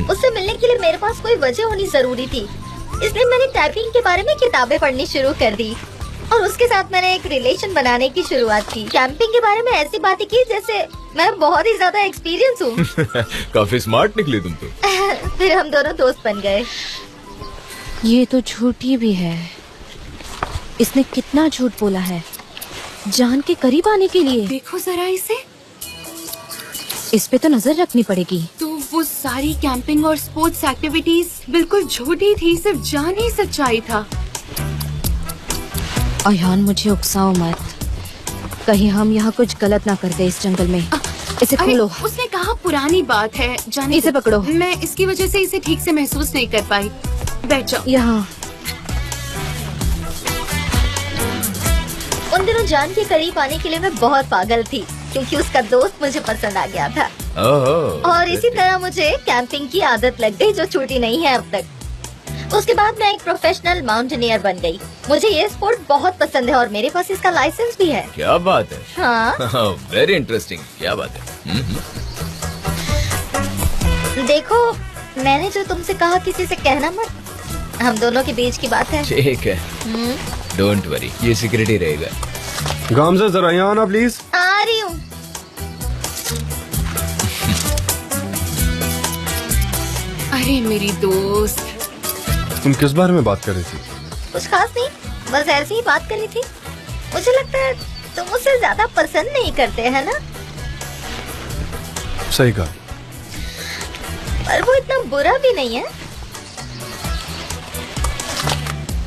उससे मिलने के लिए मेरे पास कोई वजह होनी जरूरी थी, इसलिए मैंने टाइपिंग के बारे में किताबें पढ़नी शुरू कर दी और उसके साथ मैंने एक रिलेशन बनाने की शुरुआत की। कैंपिंग के बारे में ऐसी बातें की जैसे मैं बहुत ही ज्यादा एक्सपीरियंस हूँ। काफी स्मार्ट निकली तुम तो। फिर हम दोनों दोस्त बन गए। ये तो झूठी भी है। इसने कितना झूठ बोला है जान के करीब आने के लिए। देखो जरा इसे। इस पे तो नजर रखनी पड़ेगी। तो वो सारी कैंपिंग और स्पोर्ट्स एक्टिविटीज बिल्कुल झूठी थी, सिर्फ जान ही सच्चाई था। अयान मुझे उकसाओ मत, कहीं हम यहाँ कुछ गलत ना कर दे इस जंगल में। इसे अरे, खोलो। उसने कहा पुरानी बात है, जाने इसे दो। पकड़ो। मैं इसकी वजह से इसे ठीक से महसूस नहीं कर पाई। बैठ जाओ। यहाँ उन दिनों जान के करीब आने के लिए मैं बहुत पागल थी क्योंकि उसका दोस्त मुझे पसंद आ गया था और इसी तरह मुझे कैंपिंग की आदत लग गई जो छूटी नहीं है अब तक। उसके बाद मैं एक प्रोफेशनल माउंटेनियर बन गई। मुझे ये स्पोर्ट बहुत पसंद है और मेरे पास इसका लाइसेंस भी है। क्या बात है। हाँ वेरी इंटरेस्टिंग। क्या बात है। देखो, मैंने जो तुमसे कहा किसी से कहना मत, हम दोनों के बीच की बात है। ठीक है, डोंट वरी, ये सिक्योरिटी रहेगा। गामजा जरा यहाँ आना प्लीज। आ रही हूँ। अरे मेरी दोस्त। तुम किस बारे में बात कर रही थी? कुछ खास नहीं, बस ऐसे ही बात करी थी। मुझे लगता है तुम मुझसे ज्यादा पसंद नहीं करते है ना? सही कहा। पर वो इतना बुरा भी नहीं है।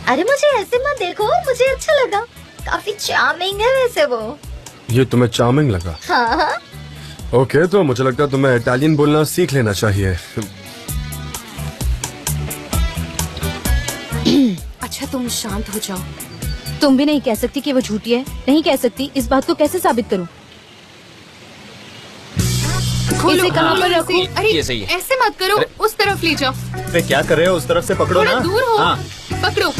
अरे मुझे ऐसे मत देखो, मुझे अच्छा लगा। काफी चार्मिंग है वैसे वो। ये तुम्हें चार्मिंग लगा? हाँ हाँ। ओके, तो मुझे लगता है तुम्हें इटालियन बोलना सीख लेना चाहिए। अच्छा तुम शांत हो जाओ। तुम भी नहीं कह सकती कि वो झूठी है। नहीं कह सकती। इस बात को कैसे साबित करूं? खोलो, इसे कहाँ खोलो पर इसे। रखूं? अरे ये सही है। ऐसे मत करो, उस तरफ ले जाओ। वे क्या कर रहे हो? उस तरफ से पकड़ो थोड़ा ना। दूर हो। हाँ। पकड़ो।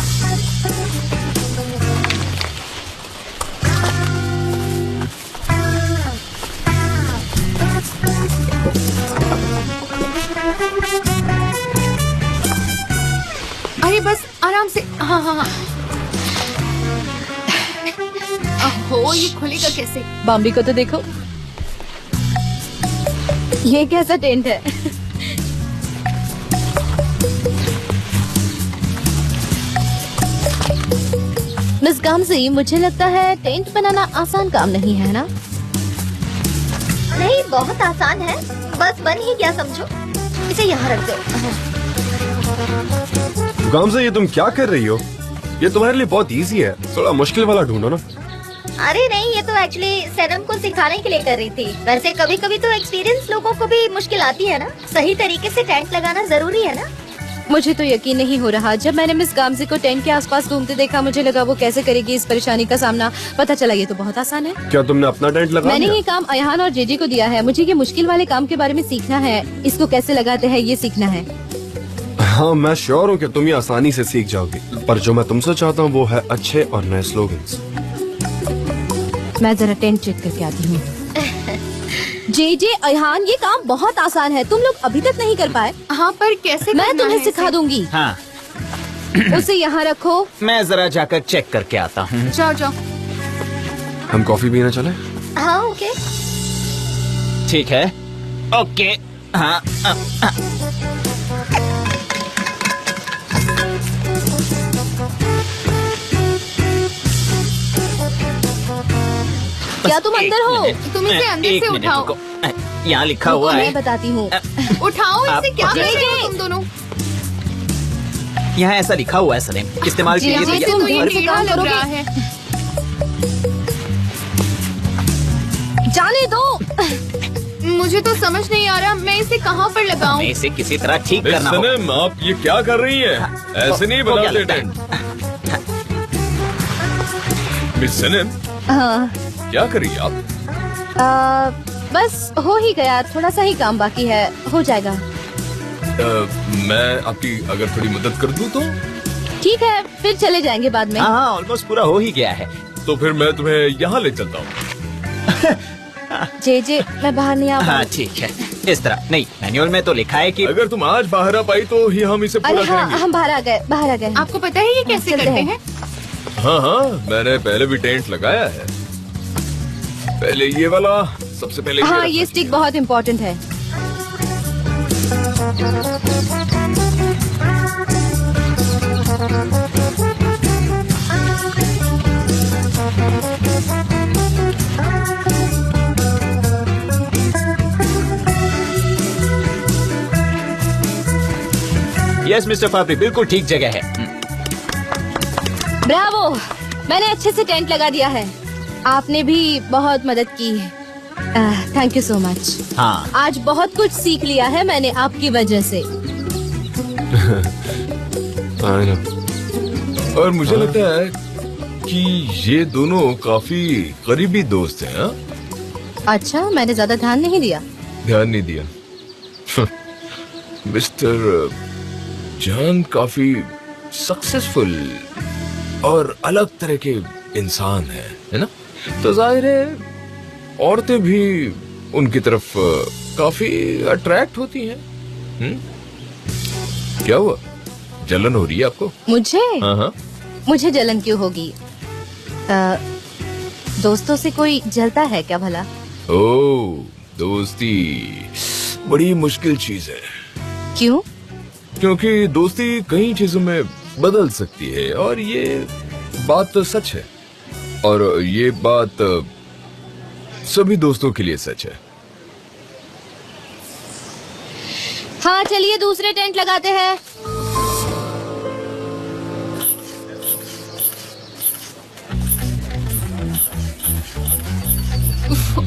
अरे बस आराम से। हाँ हाँ हाँ। ओहो, ये खुलेगा कैसे? बॉम्बी को तो देखो, ये कैसा टेंट है। मिस गामजी, मुझे लगता है टेंट बनाना आसान काम नहीं है ना? नहीं, बहुत आसान है, बस बन ही क्या समझो। इसे यहाँ रख दो। गामजा, ये तुम क्या कर रही हो? ये तुम्हारे लिए बहुत इजी है, थोड़ा मुश्किल वाला ढूंढो ना। अरे नहीं, ये तो एक्चुअली सनम को सिखाने के लिए कर रही थी। वैसे कभी कभी तो एक्सपीरियंस लोगों को भी मुश्किल आती है ना। सही तरीके से टेंट लगाना जरूरी है ना। मुझे तो यकीन नहीं हो रहा। जब मैंने मिस गामजी को टेंट के आसपास घूमते देखा, मुझे लगा वो कैसे करेगी इस परेशानी का सामना। पता चला ये तो बहुत आसान है। क्या तुमने अपना टेंट लगा मैंने दिया? ये काम अयान और जेजे को दिया है। मुझे ये मुश्किल वाले काम के बारे में सीखना है। इसको कैसे लगाते हैं ये सीखना है। हाँ, मैं श्योर हूँ कि तुम ये आसानी से सीख जाओगी, पर जो मैं तुमसे चाहता हूँ वो है अच्छे और नए स्लोगन्स। मैं जरा टेंट चेक करके आती हूँ। जेजे, अयान, ये काम बहुत आसान है। तुम लोग अभी तक नहीं कर पाए। हाँ, पर कैसे मैं करना तुम्हें है सिखा इसे? दूंगी। हाँ, उसे यहाँ रखो। मैं जरा जाकर चेक करके आता हूँ। जाओ जाओ। हम कॉफी पीना चले? हाँ ओके। ठीक है, ओके। हाँ, क्या तुम अंदर हो? तुम इसे अंदर से उठाओ। यहाँ लिखा रुको, हुआ मैं है। बताती हूँ। उठाओ आप इसे। क्या कर पकड़े? रहे हो तुम दोनों? यहाँ ऐसा लिखा हुआ है सलीम, इस्तेमाल जी, कीजिए। जी, तो तुम तो ये देर से टेढ़ा काम लग करोगे। रहा है। जाने दो। मुझे तो समझ नहीं आ रहा मैं इसे कहाँ पर लगाऊं? हमें इसे किसी तरह ठीक मिस करना होगा। सनम, आप ये क्या कर रही हैं? ऐसे नहीं वो क्या बनाते लगता है? टेंट। मिस सनम, हाँ, क्या कर रही हैं आप? बस हो ही गया, थोड़ा सा ही काम बाकी है, हो जाएगा। मैं आपकी अगर थोड़ी मदद कर दूं तो? ठीक है, फिर चले जाएंगे बाद में। हाँ, ऑलमोस्ट पूरा हो ही गया है। तो फिर मैं तुम्हें यहाँ ले चलता हूँ। जे मैं बाहर नहीं आ हाँ ठीक है, इस तरह नहीं, मैनुअल में तो लिखा है कि अगर तुम आज बाहर आ पाई तो ही हम इसे अरे पूरा हाँ, करेंगे। हम बाहर आ गए। आपको पता है ये कैसे चलते करते हैं। हैं? हाँ, मैंने पहले भी टेंट लगाया है। पहले ये वाला, सबसे पहले हाँ, रखना ये स्टिक चाहिए। बहुत इम्पोर्टेंट है। यस मिस्टर फाफरी, बिल्कुल ठीक जगह है। ब्रावो, मैंने अच्छे से टेंट लगा दिया है। आपने भी बहुत मदद की है। Thank you so much. हाँ, आज बहुत कुछ सीख लिया है मैंने आपकी वजह से। I know। और मुझे लगता है कि ये दोनों काफी करीबी दोस्त हैं। हाँ? अच्छा, मैंने ज्यादा ध्यान नहीं दिया। ध्यान नहीं दिया। मिस्टर जॉन काफी सक्सेसफुल और अलग तरह के इंसान है ना? तो जाहिर है औरतें भी उनकी तरफ काफी अट्रैक्ट होती हैं। क्या हुआ, जलन हो रही है आपको? मुझे हाँ। मुझे जलन क्यों होगी? दोस्तों से कोई जलता है क्या भला? ओ, दोस्ती बड़ी मुश्किल चीज है, क्यों? क्योंकि दोस्ती कई चीजों में बदल सकती है और ये बात तो सच है, और ये बात सभी दोस्तों के लिए सच है। हाँ, चलिए दूसरे टेंट लगाते हैं।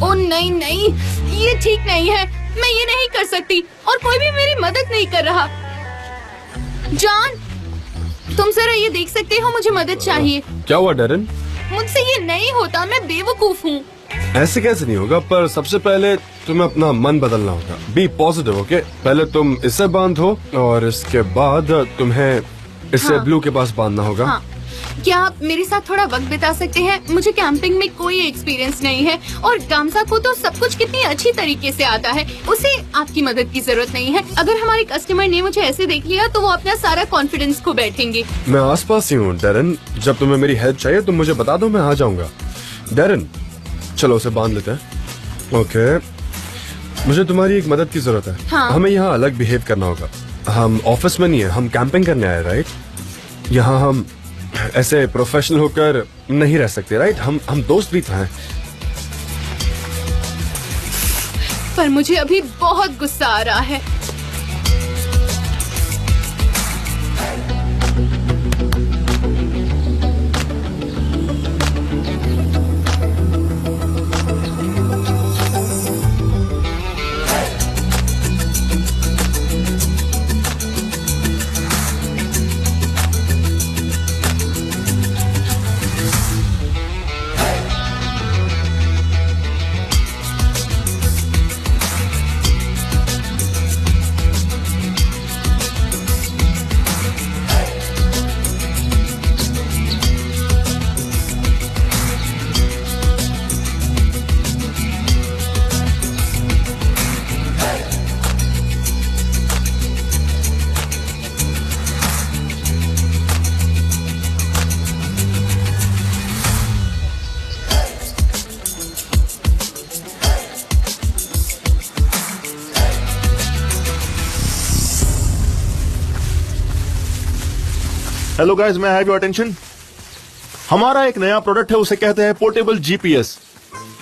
ओ नहीं नहीं, ये ठीक नहीं है। मैं ये नहीं कर सकती और कोई भी मेरी मदद नहीं कर रहा। जॉन, तुम जरा ये देख सकते हो, मुझे मदद चाहिए। क्या हुआ डेरन? मुझसे ये नहीं होता, मैं बेवकूफ हूँ। ऐसे कैसे नहीं होगा? पर सबसे पहले तुम्हें अपना मन बदलना होगा। Be positive, okay? पहले तुम इससे बांधो और इसके बाद तुम्हें इससे हाँ। ब्लू के पास बांधना होगा। हाँ, क्या आप मेरे साथ थोड़ा वक्त बिता सकते हैं? मुझे कैंपिंग में कोई एक्सपीरियंस नहीं है और गामसा को तो सब कुछ कितनी अच्छी तरीके से आता है। उसे आपकी मदद की जरूरत नहीं है। अगर हमारे कस्टमर ने मुझे ऐसे देख लिया तो वो अपना सारा कॉन्फिडेंस खो बैठेंगे। मैं आसपास ही हूँ डेरन, जब तुम्हें मेरी हेल्प चाहिए तुम मुझे बता दो, मैं आ जाऊंगा। डेरन, चलो उसे बांध लेते हैं। ओके, मुझे तुम्हारी एक मदद की जरूरत है। हाँ। हमें यहाँ अलग बिहेव करना होगा। हम ऑफिस में नहीं है, हम कैंपिंग करने आए, राइट? यहाँ हम ऐसे प्रोफेशनल होकर नहीं रह सकते, राइट? हम दोस्त भी तो हैं। पर मुझे अभी बहुत गुस्सा आ रहा है। हेलो गाइस, मैं हैव योर अटेंशन। हमारा एक नया प्रोडक्ट है, उसे कहते हैं पोर्टेबल जीपीएस।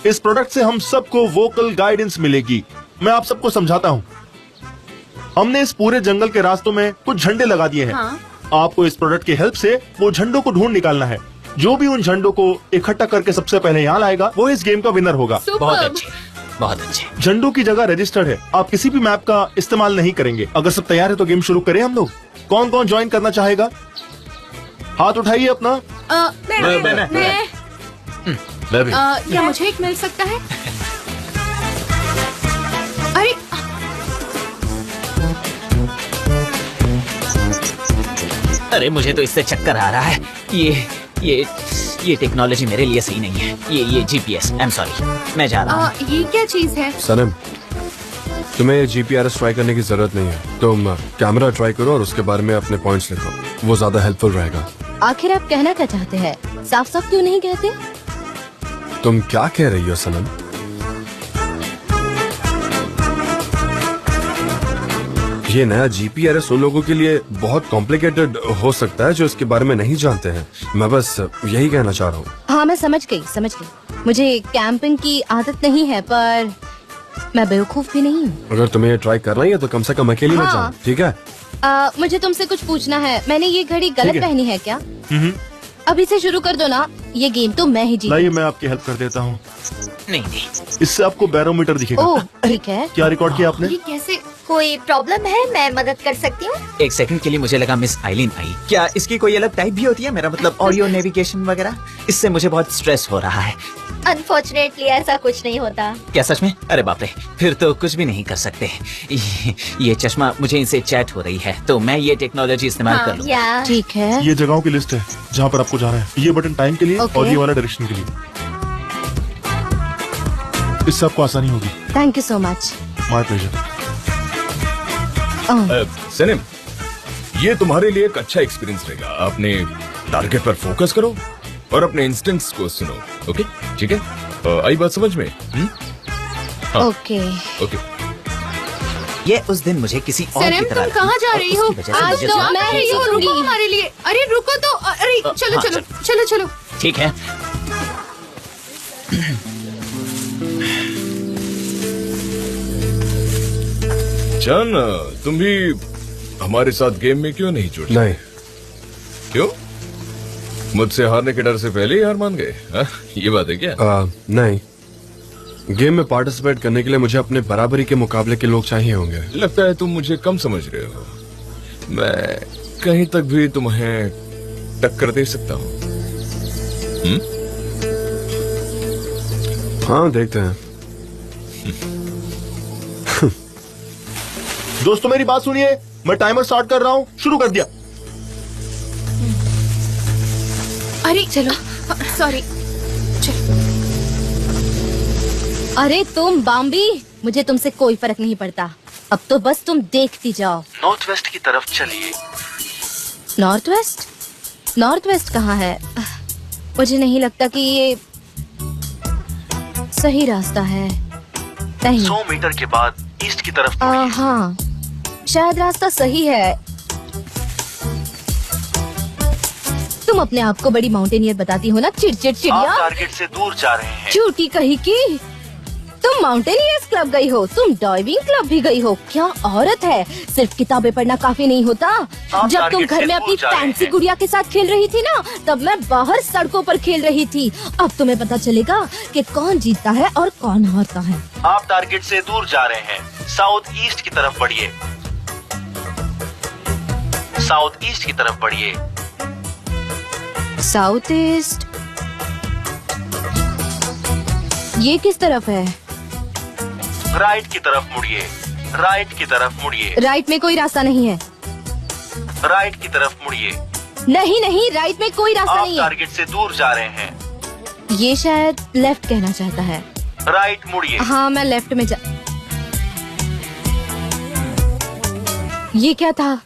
इस प्रोडक्ट से हम सबको वोकल गाइडेंस मिलेगी। मैं आप सबको समझाता हूँ। हमने इस पूरे जंगल के रास्तों में कुछ झंडे लगा दिए हैं। हाँ। आपको इस प्रोडक्ट की हेल्प से वो झंडों को ढूंढ निकालना है। जो भी उन झंडों को इकट्ठा करके सबसे पहले यहाँ लाएगा वो इस गेम का विनर होगा। बहुत सुपर्ब। अच्छे। बहुत अच्छे। झंडू की जगह रजिस्टर्ड है, आप किसी भी मैप का इस्तेमाल नहीं करेंगे। अगर सब तैयार है तो गेम शुरू करें हम लोग। कौन कौन ज्वाइन करना चाहेगा? हाथ उठाइए अपना। मैं भी। क्या मुझे एक मिल सकता है? अरे अरे मुझे तो इससे चक्कर आ रहा है। ये टेक्नोलॉजी मेरे लिए सही नहीं है। ये जीपीएस, आई एम सॉरी, मैं जा रहा हूँ। ये क्या चीज है? सनम, तुम्हें ये जीपीआरएस ट्राई करने की जरूरत नहीं है। तुम कैमरा ट्राई करो और उसके बारे में अपने पॉइंट्स लिखो, वो ज्यादा हेल्पफुल रहेगा। आखिर आप कहना क्या चाहते हैं? साफ साफ क्यों नहीं कहते? तुम क्या कह रही हो सनम? ये नया जीपीआरएस उन लोगों के लिए बहुत कॉम्प्लिकेटेड हो सकता है जो इसके बारे में नहीं जानते हैं। मैं बस यही कहना चाह रहा हूँ। हाँ, मैं समझ गई। मुझे कैंपिंग की आदत नहीं है, पर मैं बेवकूफ भी नहीं हूँ। अगर तुम्हें ये ट्राई करना ही है तो कम से कम अकेली मत जाना, ठीक है? मुझे तुमसे कुछ पूछना है। मैंने ये घड़ी गलत पहनी है क्या? अभी से शुरू कर दो ना, ये गेम तो मैं ही जीत। लाइए मैं आपकी हेल्प कर देता हूँ। नहीं, इससे आपको बैरोमीटर दिखेगा। ओह ठीक है। क्या रिकॉर्ड किया आपने? ये कैसे? कोई प्रॉब्लम है? मैं मदद कर सकती हूँ। एक सेकंड के लिए मुझे लगा मिस आइलिन आई। क्या इसकी कोई अलग टाइप भी होती है? मेरा मतलब ऑडियो नेविगेशन वगैरह। इससे मुझे बहुत स्ट्रेस हो रहा है। अनफॉर्चुनेटली ऐसा कुछ नहीं होता। क्या सच में? अरे बाप रे, फिर तो कुछ भी नहीं कर सकते। ये चश्मा, मुझे इनसे चैट हो रही है, तो मैं ये टेक्नोलॉजी इस्तेमाल कर लूँ। ठीक है। ये जगहों की लिस्ट है जहाँ पर आपको जाना है। ये बटन टाइम के लिए और ये वाला डायरेक्शन के लिए। इससे आपको आसानी होगी। Thank you so much. My pleasure. Sanam, ये तुम्हारे लिए एक अच्छा एक्सपीरियंस रहेगा। अपने टारगेट पर फोकस करो और अपने इंस्टिंक्ट्स को सुनो। ओके, ठीक है? आई बात समझ में? ओके। ये उस दिन मुझे किसी और सनम, की तरह तुम कहाँ जा रही हो? आज तो मैं ही रुको जीतूंगी। हमारे लिए। अरे रुको तो। अरे चलो हाँ, चलो चलो चलो। ठीक है। जान, तुम भी हमारे साथ गेम में क्यों नहीं जुड़? नहीं। क्यों? मुझसे हारने के डर से पहले ही हार मान गए? ये बात है क्या? नहीं, गेम में पार्टिसिपेट करने के लिए मुझे अपने बराबरी के मुकाबले के लोग चाहिए होंगे। लगता है तुम मुझे कम समझ रहे हो। मैं कहीं तक भी तुम्हें टक्कर दे सकता हूँ। हाँ, देखते हैं। दोस्तों मेरी बात सुनिए, मैं टाइमर स्टार्ट कर रहा हूँ। शुरू कर दिया। अरे चलो, सॉरी। अरे तुम बाम्बी, मुझे तुमसे कोई फर्क नहीं पड़ता। अब तो बस तुम देखती जाओ। नॉर्थ वेस्ट की तरफ चलिए। North west? नॉर्थ वेस्ट कहाँ है? मुझे नहीं लगता कि ये सही रास्ता है। नहीं। 100 मीटर के बाद ईस्ट की तरफ मुड़िए। हाँ, शायद रास्ता सही है। तुम अपने आप को बड़ी माउंटेनियर बताती हो ना, चिड़िया। टारगेट से दूर जा रहे हैं। झूठी कही की। तुम माउंटेनियर्स क्लब गई हो, तुम डाइविंग क्लब भी गई हो। क्या औरत है, सिर्फ किताबें पढ़ना काफी नहीं होता। जब तुम घर में अपनी फैंसी गुड़िया के साथ खेल रही थी ना, तब मैं बाहर सड़कों पर खेल रही थी। अब तुम्हें पता चलेगा कि कौन जीतता है और कौन हारता है। आप टारगेट से दूर जा रहे हैं। साउथ ईस्ट की तरफ बढ़िए। साउथ ईस्ट की तरफ बढ़िए। South east? ये किस तरफ है? राइट की तरफ मुड़िए। राइट की तरफ मुड़िए। राइट में कोई रास्ता नहीं है। राइट की तरफ मुड़िए। नहीं, राइट में कोई रास्ता नहीं है। आप टारगेट से दूर जा रहे हैं। ये शायद लेफ्ट कहना चाहता है। राइट मुड़िए। हाँ, मैं लेफ्ट में जा। ये क्या था?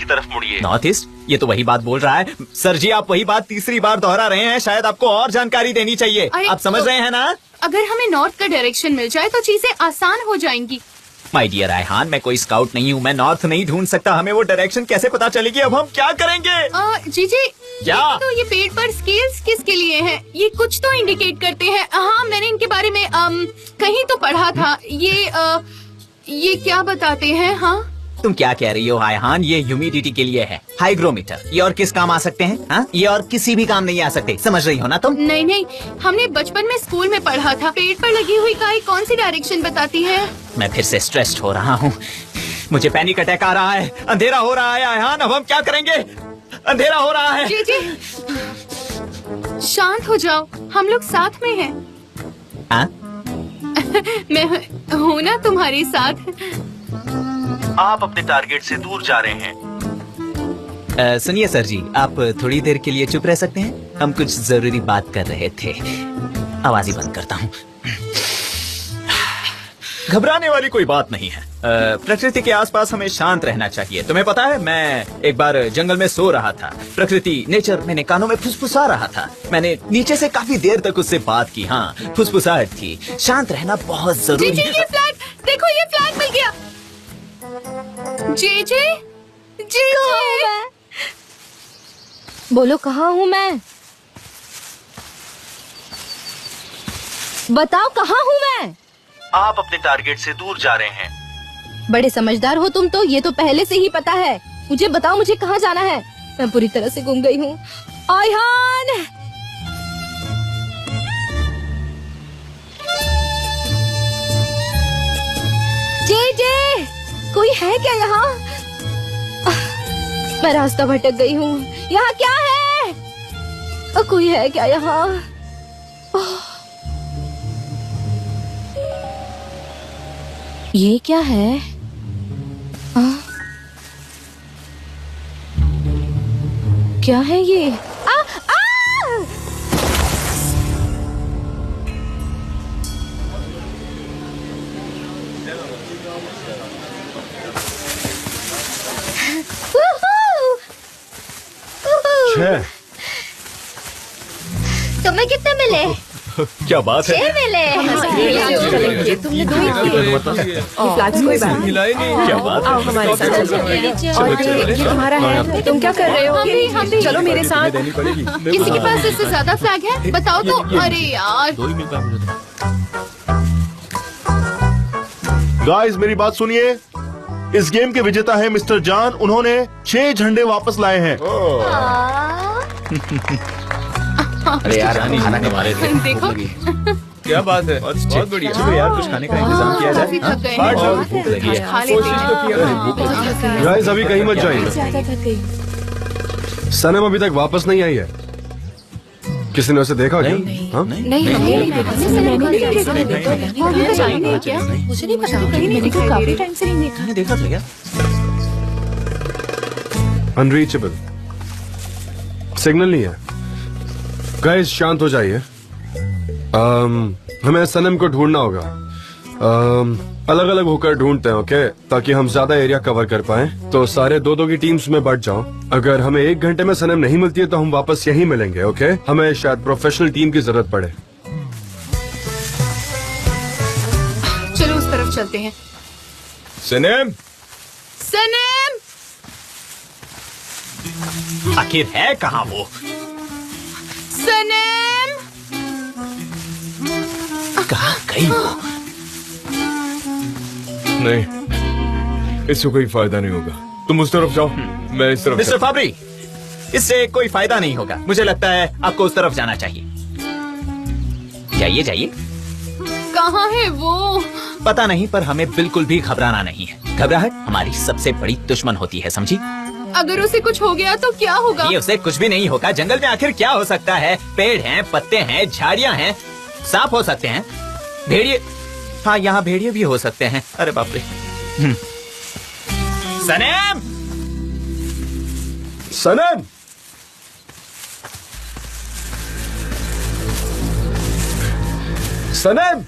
तरफ मुड़िए। North east? ये तो वही बात बोल रहा है। सर जी, आप वही बात तीसरी बार दोहरा रहे हैं। शायद आपको और जानकारी देनी चाहिए। आप समझ रहे हैं ना? अगर हमें नॉर्थ का डायरेक्शन मिल जाए तो चीजें आसान हो जाएंगी। माय डियर आयहान, मैं कोई स्काउट नहीं हूँ, मैं नॉर्थ नहीं ढूंढ सकता। हमें वो डायरेक्शन कैसे पता चलेगी? अब हम क्या करेंगे? जीजी, क्या? तो ये पेड़ पर स्केल्स किसके लिए हैं? ये कुछ तो इंडिकेट करते हैं। हाँ, मैंने इनके बारे में कहीं तो पढ़ा था। ये क्या बताते हैं? हाँ, तुम क्या कह रही हो आयहान? ये ह्यूमिडिटी के लिए है, हाइग्रोमीटर। ये और किस काम आ सकते हैं? हाँ, ये और किसी भी काम नहीं आ सकते। समझ रही हो ना तुम? नहीं, हमने बचपन में स्कूल में पढ़ा था। पेड़ पर लगी हुई काई कौन सी डायरेक्शन बताती है? मैं फिर से स्ट्रेस्ड हो रहा हूँ। मुझे पैनिक अटैक आ रहा है। अंधेरा हो रहा है आयहान, अब हम क्या करेंगे? अंधेरा हो रहा है। जी, शांत हो जाओ, हम लोग साथ में हैं। हाँ? मैं हूँ ना तुम्हारे साथ। आप अपने टारगेट से दूर जा रहे हैं। सुनिए सर जी, आप थोड़ी देर के लिए चुप रह सकते हैं? हम कुछ जरूरी बात कर रहे थे। आवाज ही बंद करता हूँ। घबराने वाली कोई बात नहीं है। प्रकृति के आसपास हमें शांत रहना चाहिए। तुम्हें पता है, मैं एक बार जंगल में सो रहा था। प्रकृति, नेचर मेरे कानों में फुसफुसा रहा था। मैंने नीचे से काफी देर तक उससे बात की। हाँ, फुसफुसाहट थी। शांत रहना बहुत जरूरी है। ये फ्लैग देखो, ये फ्लैग मिल गया। जे बोलो, कहाँ हूँ मैं? बताओ, कहाँ हूँ मैं? आप अपने टारगेट से दूर जा रहे हैं। बड़े समझदार हो तुम तो, ये तो पहले से ही पता है। मुझे बताओ, मुझे कहाँ जाना है? मैं पूरी तरह से गुम गई हूँ। आयहान! जे, कोई है क्या यहाँ? मैं रास्ता भटक गई हूँ। यहाँ क्या है? कोई है क्या यहाँ? ये क्या है? क्या है ये? तुम्हें कितने मिले? क्या बात है? 6 मिले। तुमने 2 फ्लैग्स कोई बात नहीं। क्या बात है? आओ हमारे साथ। और ये तुम्हारा है। तुम क्या कर रहे हो? हम भी चलो मेरे साथ। किसी के पास इससे ज्यादा फ्लैग है? बताओ तो। अरे यार, गाइस, मेरी बात सुनिए। इस गेम के विजेता है मिस्टर जान। उन्होंने 6 झंडे वापस लाए हैं। अरे यार, खाना कमा रहे थे। देखो, क्या बात है? बहुत बढ़िया। चलो यार, कुछ खाने का इंतजाम किया जाए। काफी थक गए हाँ? हैं। भूख लगी है। खा लेते हैं। गाइस, अभी कहीं मत जाइए। ज्यादा थक गई। सनम अभी तक वापस नहीं आई है। किसी ने उसे देखा क्या? हाँ? नहीं, हमने नहीं देखा। क्या? मुझे नहीं पता। मैंने को काफी टाइम से नहीं देखा। मैंने देखा था क्या? अनरीचेबल, सिग्नल नहीं है। गाइस, शांत हो जाइए। हमें सनम को ढूंढना होगा। अलग अलग होकर ढूंढते हैं, ओके? ताकि हम ज्यादा एरिया कवर कर पाए। तो सारे 2-2 की टीम्स में बढ़ जाओ। अगर हमें 1 घंटे में सनम नहीं मिलती है तो हम वापस यहीं मिलेंगे, ओके? हमें शायद प्रोफेशनल टीम की जरूरत पड़े। चलो उस तरफ चलते हैं। सनम, आखिर है कहाँ वो? सनम, कहाँ गई वो? नहीं, इससे कोई फायदा नहीं होगा। तुम उस तरफ जाओ, मैं इस तरफ। मिस्टर फाबरी, इससे कोई फायदा नहीं होगा। मुझे लगता है आपको उस तरफ जाना चाहिए। जाइए। कहाँ है वो? पता नहीं, पर हमें बिल्कुल भी घबराना नहीं है। घबराहट हमारी सबसे बड़ी दुश्मन होती है, समझी? अगर उसे कुछ हो गया तो क्या होगा? नहीं, उसे कुछ भी नहीं होगा। जंगल में आखिर क्या हो सकता है? पेड़ हैं, पत्ते हैं, झाड़ियां हैं, सांप हो सकते हैं, भेड़िए। हाँ, यहाँ भेड़िए भी हो सकते हैं। अरे बाप रे। सनम, सनम, सनम,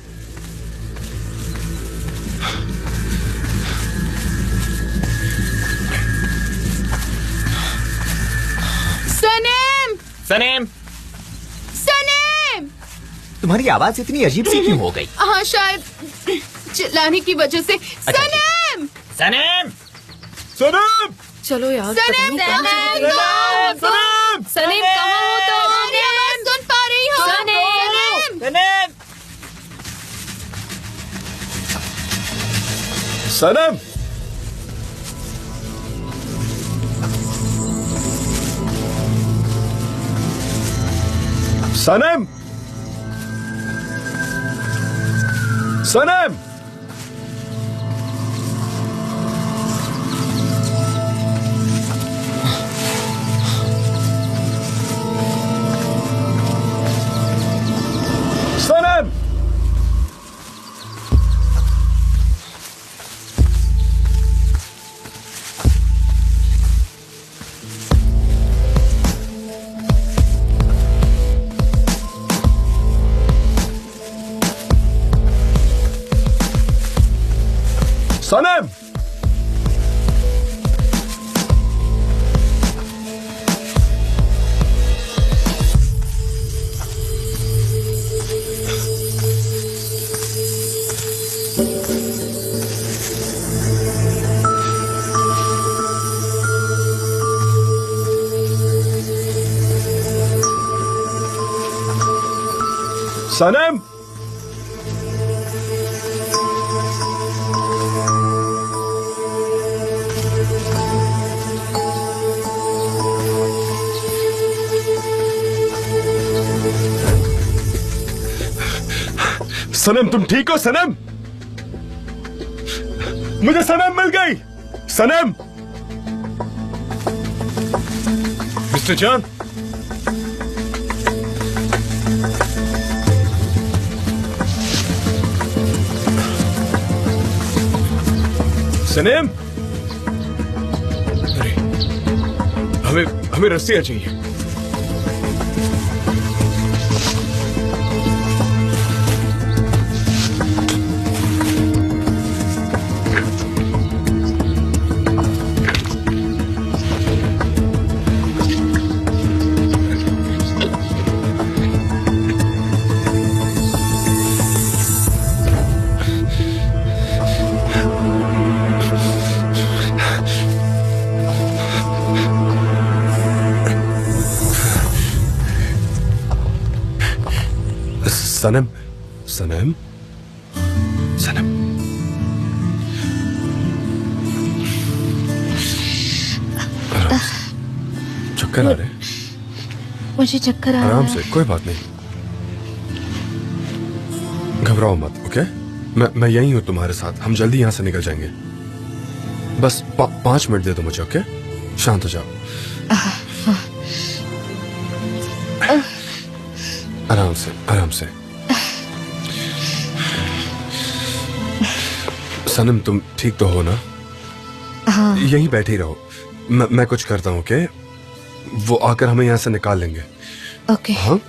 सनेम, सनेम, सनेम। तुम्हारी आवाज इतनी अजीब सी क्यों हो गई? हाँ, शायद चिल्लाने की वजह से। सनेम, सनेम, सनम, चलो यार, सनेम, सनेम, सनम, सनेम कहाँ हो तुम? मेरी आवाज सुन पा रही हो? सनेम, सनेम, सनम, सनम, सनम, सनम, सनम, सनम, सनम, तुम ठीक हो सनम? मुझे सनम मिल गई। सनम, मिस्टर जान, सनम, अरे हमें हमें रस्सियां चाहिए। सनम, सनम, सनम, चक्कर आ रहे? मुझे चक्कर आ रहा आराम है। से, कोई बात नहीं, घबराओ मत। ओके, मैं यहीं हूँ तुम्हारे साथ। हम जल्दी यहाँ से निकल जाएंगे। बस 5 मिनट दे दो मुझे। ओके, शांत हो जाओ। आराम से, आराम से। सनम, तुम ठीक तो हो ना? हाँ। यहीं बैठी रहो, मैं कुछ करता हूँ। ओके, वो आकर हमें यहाँ से निकाल लेंगे। ओके। हाँ,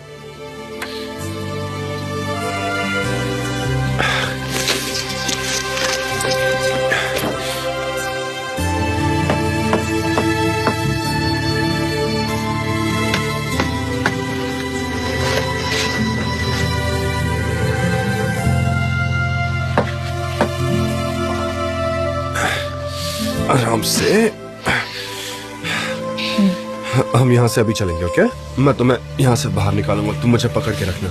आराम से। हम यहाँ से अभी चलेंगे। ओके, मैं तुम्हें यहाँ से बाहर निकालूंगा, तुम मुझे पकड़ के रखना।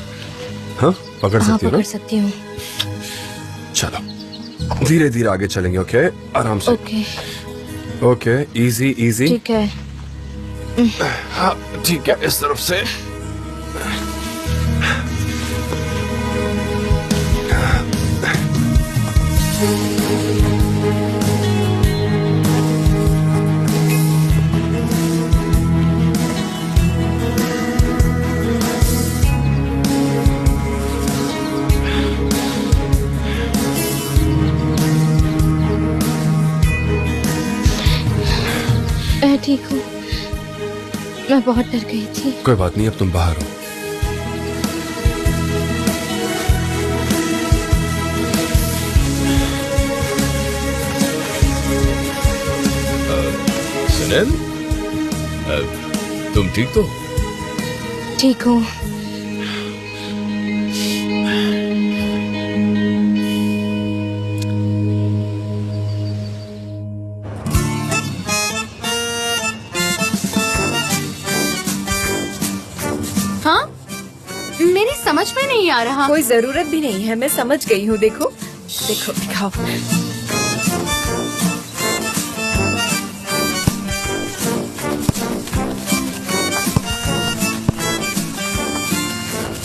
हाँ, पकड़ सकती हो ना? पकड़ सकती हूँ। चलो, धीरे धीरे आगे चलेंगे। ओके, आराम से। Okay, okay, easy easy. ठीक है। हाँ, ठीक है, इस तरफ से। मैं ठीक हूँ। मैं बहुत डर गई थी। कोई बात नहीं, अब तुम बाहर हो। सनम, तुम ठीक तो? ठीक हूँ। हाँ, मेरी समझ में नहीं आ रहा। कोई जरूरत भी नहीं है, मैं समझ गई हूँ। देखो देखो दिखाओ।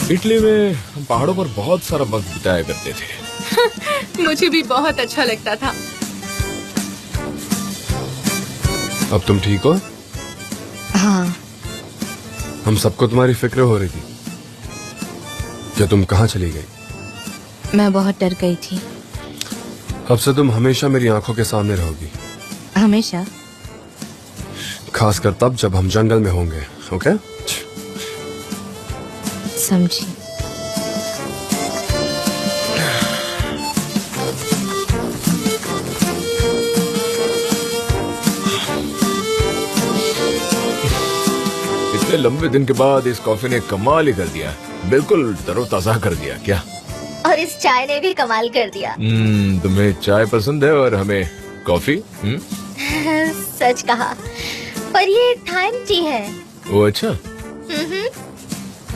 इटली में हम पहाड़ों पर बहुत सारा वक्त बिताया करते थे। मुझे भी बहुत अच्छा लगता था। अब तुम ठीक हो? हाँ। हम सबको तुम्हारी फिक्र हो रही थी कि तुम कहाँ चली गई। मैं बहुत डर गई थी। अब से तुम हमेशा मेरी आंखों के सामने रहोगी, हमेशा। खासकर तब जब हम जंगल में होंगे। ओके? समझी। इतने लंबे दिन के बाद इस कॉफी ने कमाल ही कर दिया, बिल्कुल तरोताजा कर दिया। क्या? और इस चाय ने भी कमाल कर दिया। तुम्हें चाय पसंद है और हमें कॉफी? सच कहा। पर ये थाइम टी है। वो अच्छा।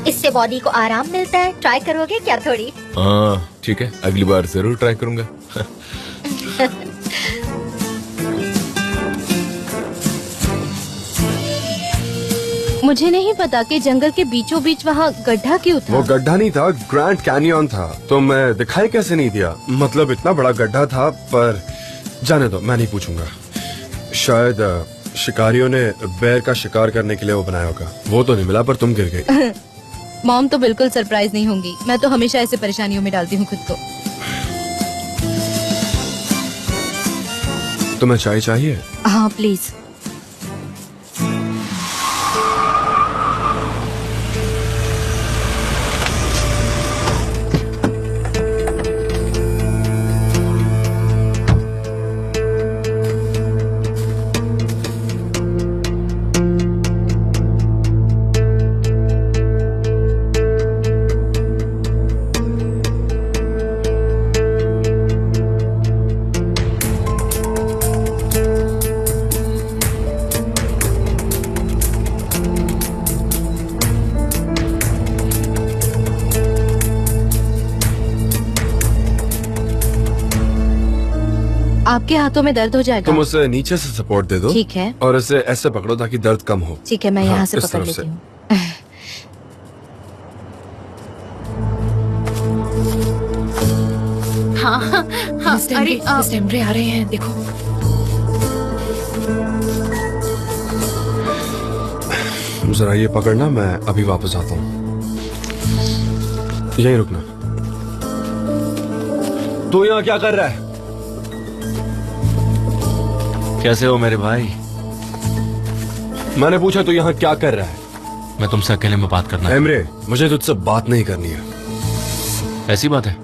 इससे बॉडी को आराम मिलता है। ट्राई करोगे क्या थोड़ी? हाँ ठीक है, अगली बार जरूर ट्राई करूंगा। मुझे नहीं पता कि जंगल के बीचों बीच वहाँ गड्ढा क्यों था। वो गड्ढा नहीं था, ग्रैंड कैनियन था। तो मैं दिखाई कैसे नहीं दिया? मतलब इतना बड़ा गड्ढा था, पर जाने दो, मैं नहीं पूछूंगा। शायद शिकारियों ने बेर का शिकार करने के लिए वो बनाया होगा। वो तो नहीं मिला, पर तुम गिर गई। मॉम तो बिल्कुल सरप्राइज नहीं होंगी। मैं तो हमेशा ऐसे परेशानियों में डालती हूँ खुद को। तुम्हें चाय चाहिए? हाँ प्लीज। आपके हाथों में दर्द हो जाएगा। तुम उसे नीचे से सपोर्ट दे दो। ठीक है। और इसे ऐसे पकड़ो ताकि दर्द कम हो। ठीक है, मैं यहाँ से इस पकड़ तरफ लेती से। हूँ। हाँ हाँ हाँ। अरे मिस टेम्ब्रे आ रहे हैं, देखो। जरा ये पकड़ना, मैं अभी वापस आता हूँ। यहीं रुकना। तू यहाँ क्या कर रहा है? कैसे हो मेरे भाई? मैंने पूछा तू यहाँ क्या कर रहा है? मैं तुमसे अकेले में बात करना है। एमरे, मुझे तुझसे बात नहीं करनी है। ऐसी बात है,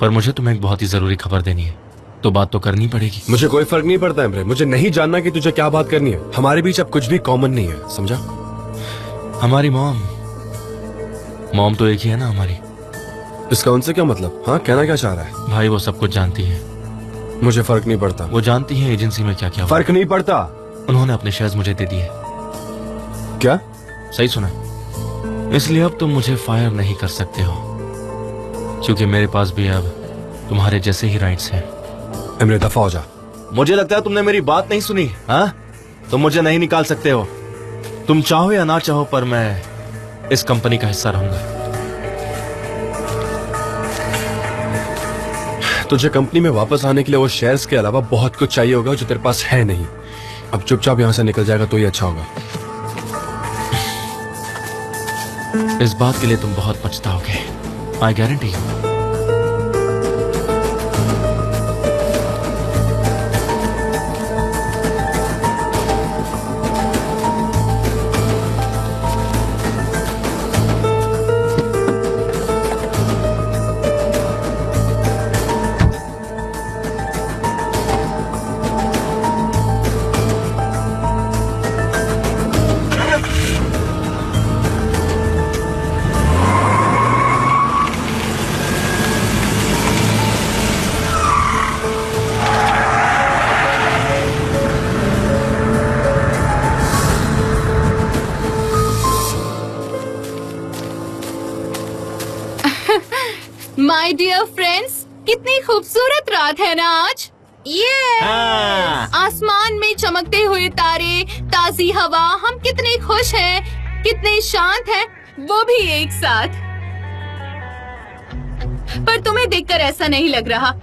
पर मुझे तुम्हें एक बहुत ही जरूरी खबर देनी है, तो बात तो करनी पड़ेगी। मुझे कोई फर्क नहीं पड़ता एमरे, मुझे नहीं जानना कि तुझे क्या बात करनी है। हमारे बीच अब कुछ भी कॉमन नहीं है, समझा? हमारी मॉम तो एक ही है ना हमारी। इसका उनसे क्या मतलब? हाँ, कहना क्या चाह रहा है? भाई वो सब कुछ जानती है। मुझे फर्क नहीं पड़ता। वो जानती है एजेंसी में क्या क्या फर्क नहीं पड़ता। उन्होंने अपने शेयर्स मुझे दे दिए। क्या? सही सुना। इसलिए अब तुम मुझे फायर नहीं कर सकते हो, क्योंकि मेरे पास भी अब तुम्हारे जैसे ही राइट्स हैं। एमरे, दफा हो जा। मुझे लगता है तुमने मेरी बात नहीं सुनी। हाँ, तुम मुझे नहीं निकाल सकते हो। तुम चाहो या ना चाहो, पर मैं इस कंपनी का हिस्सा रहूंगा। तुझे कंपनी में वापस आने के लिए वो शेयर्स के अलावा बहुत कुछ चाहिए होगा जो तेरे पास है नहीं। अब चुपचाप यहाँ से निकल जाएगा तो ही अच्छा होगा। इस बात के लिए तुम बहुत पछताओगे, I guarantee you. My dear friends, कितनी खूबसूरत रात है ना आज। ये आसमान में चमकते हुए तारे, ताजी हवा, हम कितने खुश हैं, कितने शांत हैं, वो भी एक साथ। पर तुम्हें देखकर ऐसा नहीं लग रहा।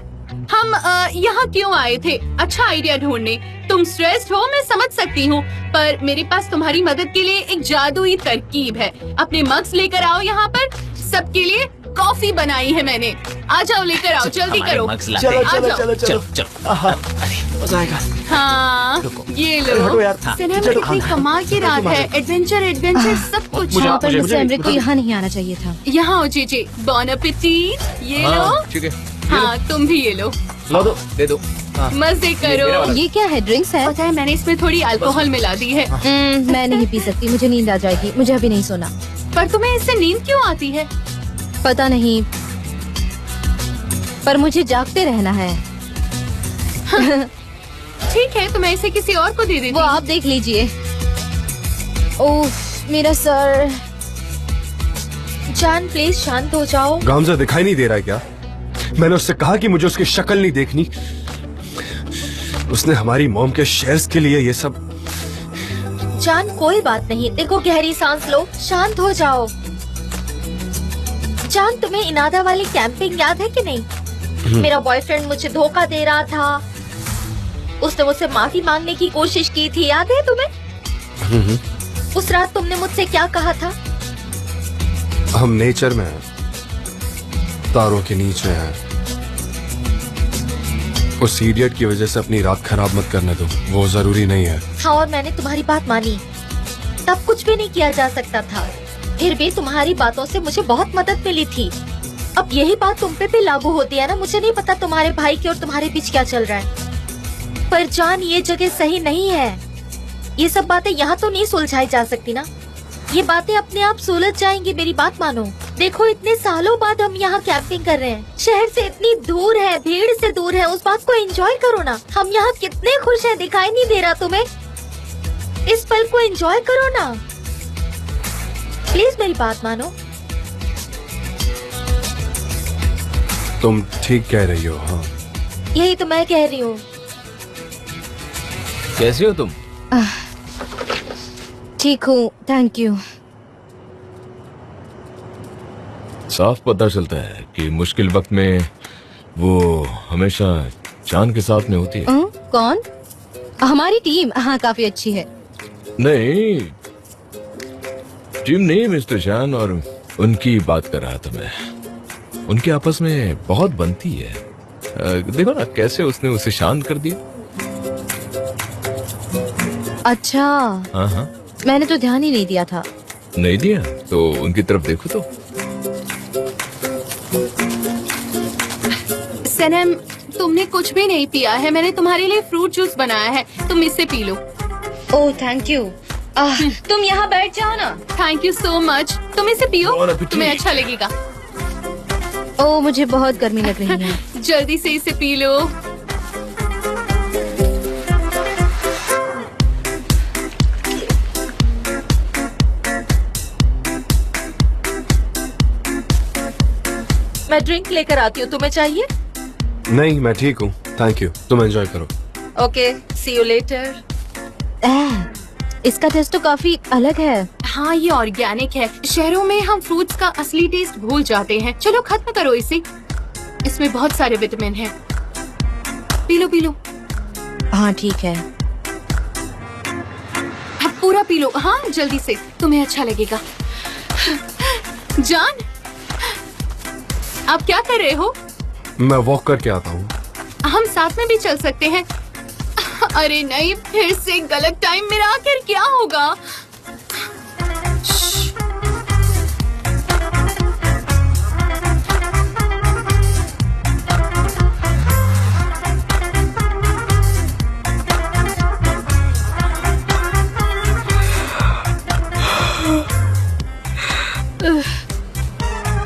हम यहाँ क्यों आए थे? अच्छा आइडिया ढूंढने। तुम स्ट्रेस्ड हो, मैं समझ सकती हूँ, पर मेरे पास तुम्हारी मदद के लिए एक जादुई तरकीब है। अपने मग्स लेकर आओ यहाँ पर, सबके लिए कॉफी बनाई है मैंने। आ जाओ, लेकर आओ, जल्दी करो। चलो चलो चलो चलो चलो। अरे मजा आएगा। हाँ, ये लो। सिनेमा में कितनी कमाल की रात है। एडवेंचर एडवेंचर सब कुछ। हाँ, पर मिस्टर एमरिक को यहाँ नहीं आना चाहिए था। यहाँ आओ जीजे, बॉन एपेटीट। ये लो। ठीक है। हाँ, तुम भी ये लो। लो दो, दे दो। मजे करो। ये क्या है? ड्रिंक्स है? पता है, मैंने इसमें थोड़ी अल्कोहल मिला दी है। मैं नहीं पी सकती, मुझे नींद आ जाएगी। मुझे अभी नहीं सोना। पर तुम्हें इससे नींद क्यों आती है? पता नहीं, पर मुझे जागते रहना है। ठीक है, तो मैं इसे किसी और को दे देती वो आप देख लीजिए। ओह, मेरा सर। जान प्लीज शांत हो जाओ। गामजा दिखाई नहीं दे रहा है क्या? मैंने उससे कहा कि मुझे उसकी शक्ल नहीं देखनी। उसने हमारी मॉम के शेयर्स के लिए ये सब। जान कोई बात नहीं, देखो गहरी सांस लो, शांत हो जाओ। जान, तुम्हें इनादा वाली कैंपिंग याद है कि नहीं? मेरा बॉयफ्रेंड मुझे धोखा दे रहा था, उसने मुझसे माफी मांगने की कोशिश की थी, याद है तुम्हें? उस रात तुमने मुझसे क्या कहा था? हम नेचर में हैं, तारों के नीचे हैं। उस इडियट की वजह से अपनी रात खराब मत करने दो, वो जरूरी नहीं है। हाँ, और मैंने तुम्हारी बात मानी। तब कुछ भी नहीं किया जा सकता था, फिर भी तुम्हारी बातों से मुझे बहुत मदद मिली थी। अब यही बात तुम पे भी लागू होती है ना? मुझे नहीं पता तुम्हारे भाई के और तुम्हारे बीच क्या चल रहा है, पर जान ये जगह सही नहीं है। ये सब बातें यहाँ तो नहीं सुलझाई जा सकती ना। ये बातें अपने आप सुलझ जाएंगी, मेरी बात मानो। देखो, इतने सालों बाद हम यहाँ कैंपिंग कर रहे हैं, शहर से इतनी दूर है, भीड़ से दूर है, उस बात को एंजॉय करो ना। हम यहाँ कितने खुश हैं, दिखाई नहीं दे रहा तुम्हें? इस पल को एंजॉय करो ना, प्लीज मेरी बात मानो। तुम ठीक कह रही हो। हाँ, यही तो मैं कह रही हूँ। कैसे हो तुम? ठीक हूँ, थैंक यू। साफ पता चलता है कि मुश्किल वक्त में वो हमेशा जान के साथ में होती है। कौन? हमारी टीम। हाँ, काफी अच्छी है। नहीं, टीम नहीं, मिस्टर जान और उनकी बात कर रहा था मैं। उनके आपस में बहुत बनती है। देखो ना कैसे उसने उसे शांत कर दिया। अच्छा। हाँ, मैंने तो ध्यान ही नहीं दिया था। नहीं दिया तो उनकी तरफ देखो तो। सनम, तुमने कुछ भी नहीं पिया है, मैंने तुम्हारे लिए फ्रूट जूस बनाया है, तुम इससे P low. Oh, thank you. तुम यहाँ बैठ जाओ ना। Thank you so much. तुम इसे पियो, तुम्हें अच्छा लगेगा। ओह, मुझे बहुत गर्मी लग रही है। जल्दी से इसे पी लो। मैं ड्रिंक लेकर आती हूँ, तुम्हें चाहिए? नहीं, मैं ठीक हूँ, थैंक यू। तुम एंजॉय करो। Okay, see you later. इसका टेस्ट तो काफी अलग है। हाँ, ये ऑर्गेनिक है। शहरों में हम फ्रूट्स का असली टेस्ट भूल जाते हैं। चलो खत्म करो इसे, इसमें बहुत सारे विटामिन हैं। P low P low. हाँ ठीक है। अब पूरा पी लो। हाँ जल्दी से, तुम्हें अच्छा लगेगा। जान, आप क्या कर रहे हो? मैं वॉक करके आता हूँ। हम साथ में भी चल सकते हैं। अरे नहीं, फिर से गलत टाइम। मेरा आखिर क्या होगा?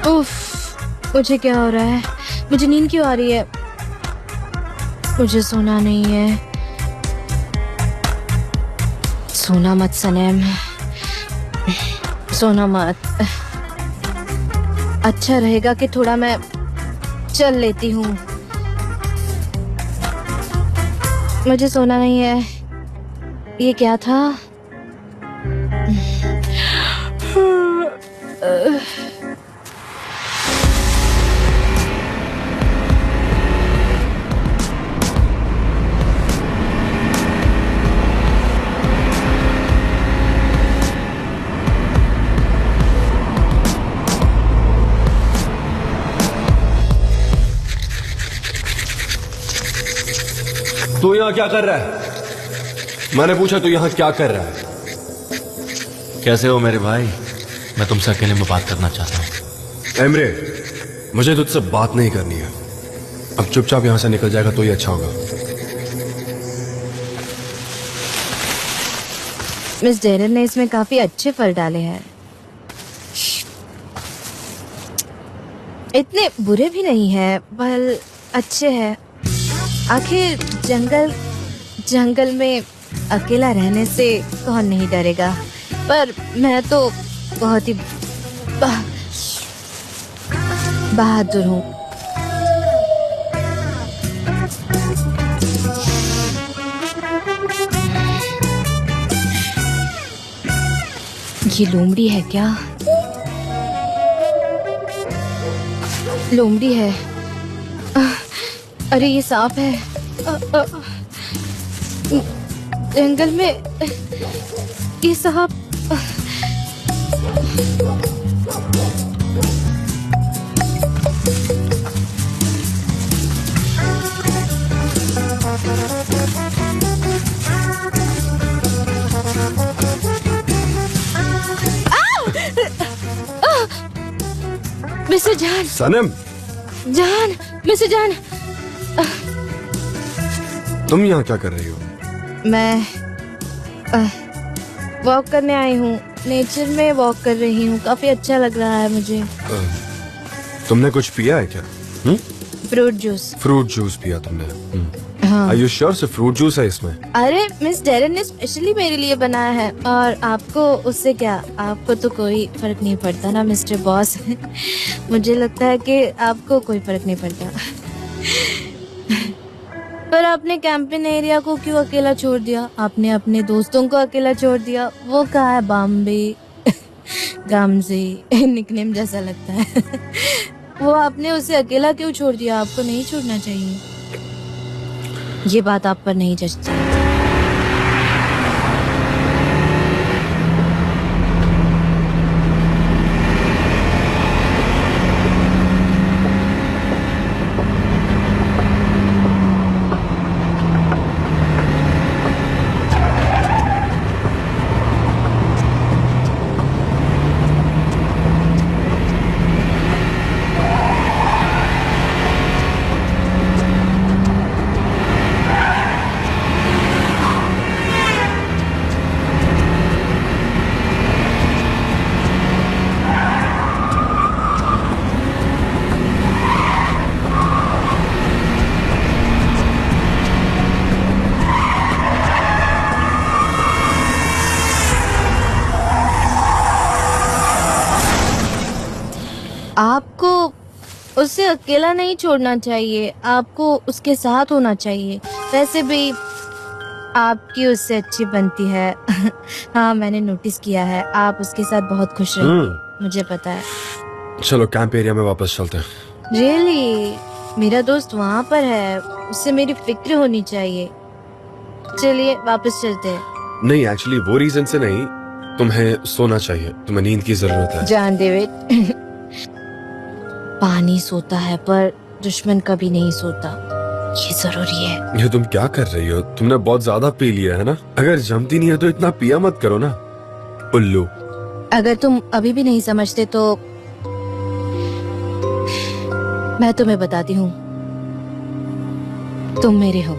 उफ, मुझे क्या हो रहा है? मुझे नींद क्यों आ रही है? मुझे सोना नहीं है। सोना मत सनम, सोना मत। अच्छा रहेगा कि थोड़ा मैं चल लेती हूँ। मुझे सोना नहीं है। ये क्या था? तू यहाँ क्या कर रहा है? मैंने पूछा तू यहाँ क्या कर रहा है? कैसे हो मेरे भाई? मैं तुमसे अकेले में बात करना चाहता हूँ। एमरे, मुझे तुझसे बात नहीं करनी है। अब चुपचाप यहाँ से निकल जाएगा तो ही अच्छा होगा। मिस डेरन ने इसमें काफी अच्छे फल डाले हैं। इतने बुरे भी नहीं है, फल अच्छे हैं। आखिर जंगल में अकेला रहने से कौन नहीं डरेगा। पर मैं तो बहुत ही बहादुर हूँ। ये लोमड़ी है क्या? लोमड़ी है। अरे ये सांप है। जंगल में ये सांप। मिस्टर जान। सनम। जान, मिस्टर जान। तुम यहाँ क्या कर रही हो? मैं वॉक करने आई हूँ। नेचर में वॉक कर रही हूँ। काफी अच्छा लग रहा है मुझे। तुमने कुछ पिया है क्या? Fruit juice. फ्रूट जूस पिया तुमने? हाँ। Are you sure से फ्रूट जूस है इसमें? अरे मिस डेरन ने स्पेशली मेरे लिए बनाया है। और आपको उससे क्या? आपको तो कोई फर्क नहीं पड़ता ना मिस्टर बॉस। मुझे लगता है कि आपको कोई फर्क नहीं पड़ता। पर आपने कैंपिंग एरिया को क्यों अकेला छोड़ दिया? आपने अपने दोस्तों को अकेला छोड़ दिया। वो कहाँ है? बॉम्बे, गामजे, निकनेम जैसा लगता है। वो आपने उसे अकेला क्यों छोड़ दिया? आपको नहीं छोड़ना चाहिए। ये बात आप पर नहीं जचती। आपको उसे अकेला नहीं छोड़ना चाहिए। आपको उसके साथ होना चाहिए। वैसे भी आपकी उससे अच्छी बनती है। हाँ, मैंने नोटिस किया है। आप उसके साथ बहुत खुश रहते। मुझे पता है। चलो कैंप एरिया में वापस चलते हैं। रियली? मेरा दोस्त वहाँ पर है। उससे मेरी फिक्र होनी चाहिए। चलिए वापस चलते हैं। नहीं, एक्चुअली वो रीजन से नहीं। तुम्हें सोना चाहिए। तुम्हें नींद की जरूरत है। जान डेविड, पानी सोता है पर दुश्मन कभी नहीं सोता। ये जरूरी है। ये तुम क्या कर रही हो? तुमने बहुत ज्यादा पी लिया है ना। अगर जमती नहीं है तो इतना पिया मत करो ना, उल्लू। अगर तुम अभी भी नहीं समझते तो मैं तुम्हें बताती हूँ। तुम मेरे हो।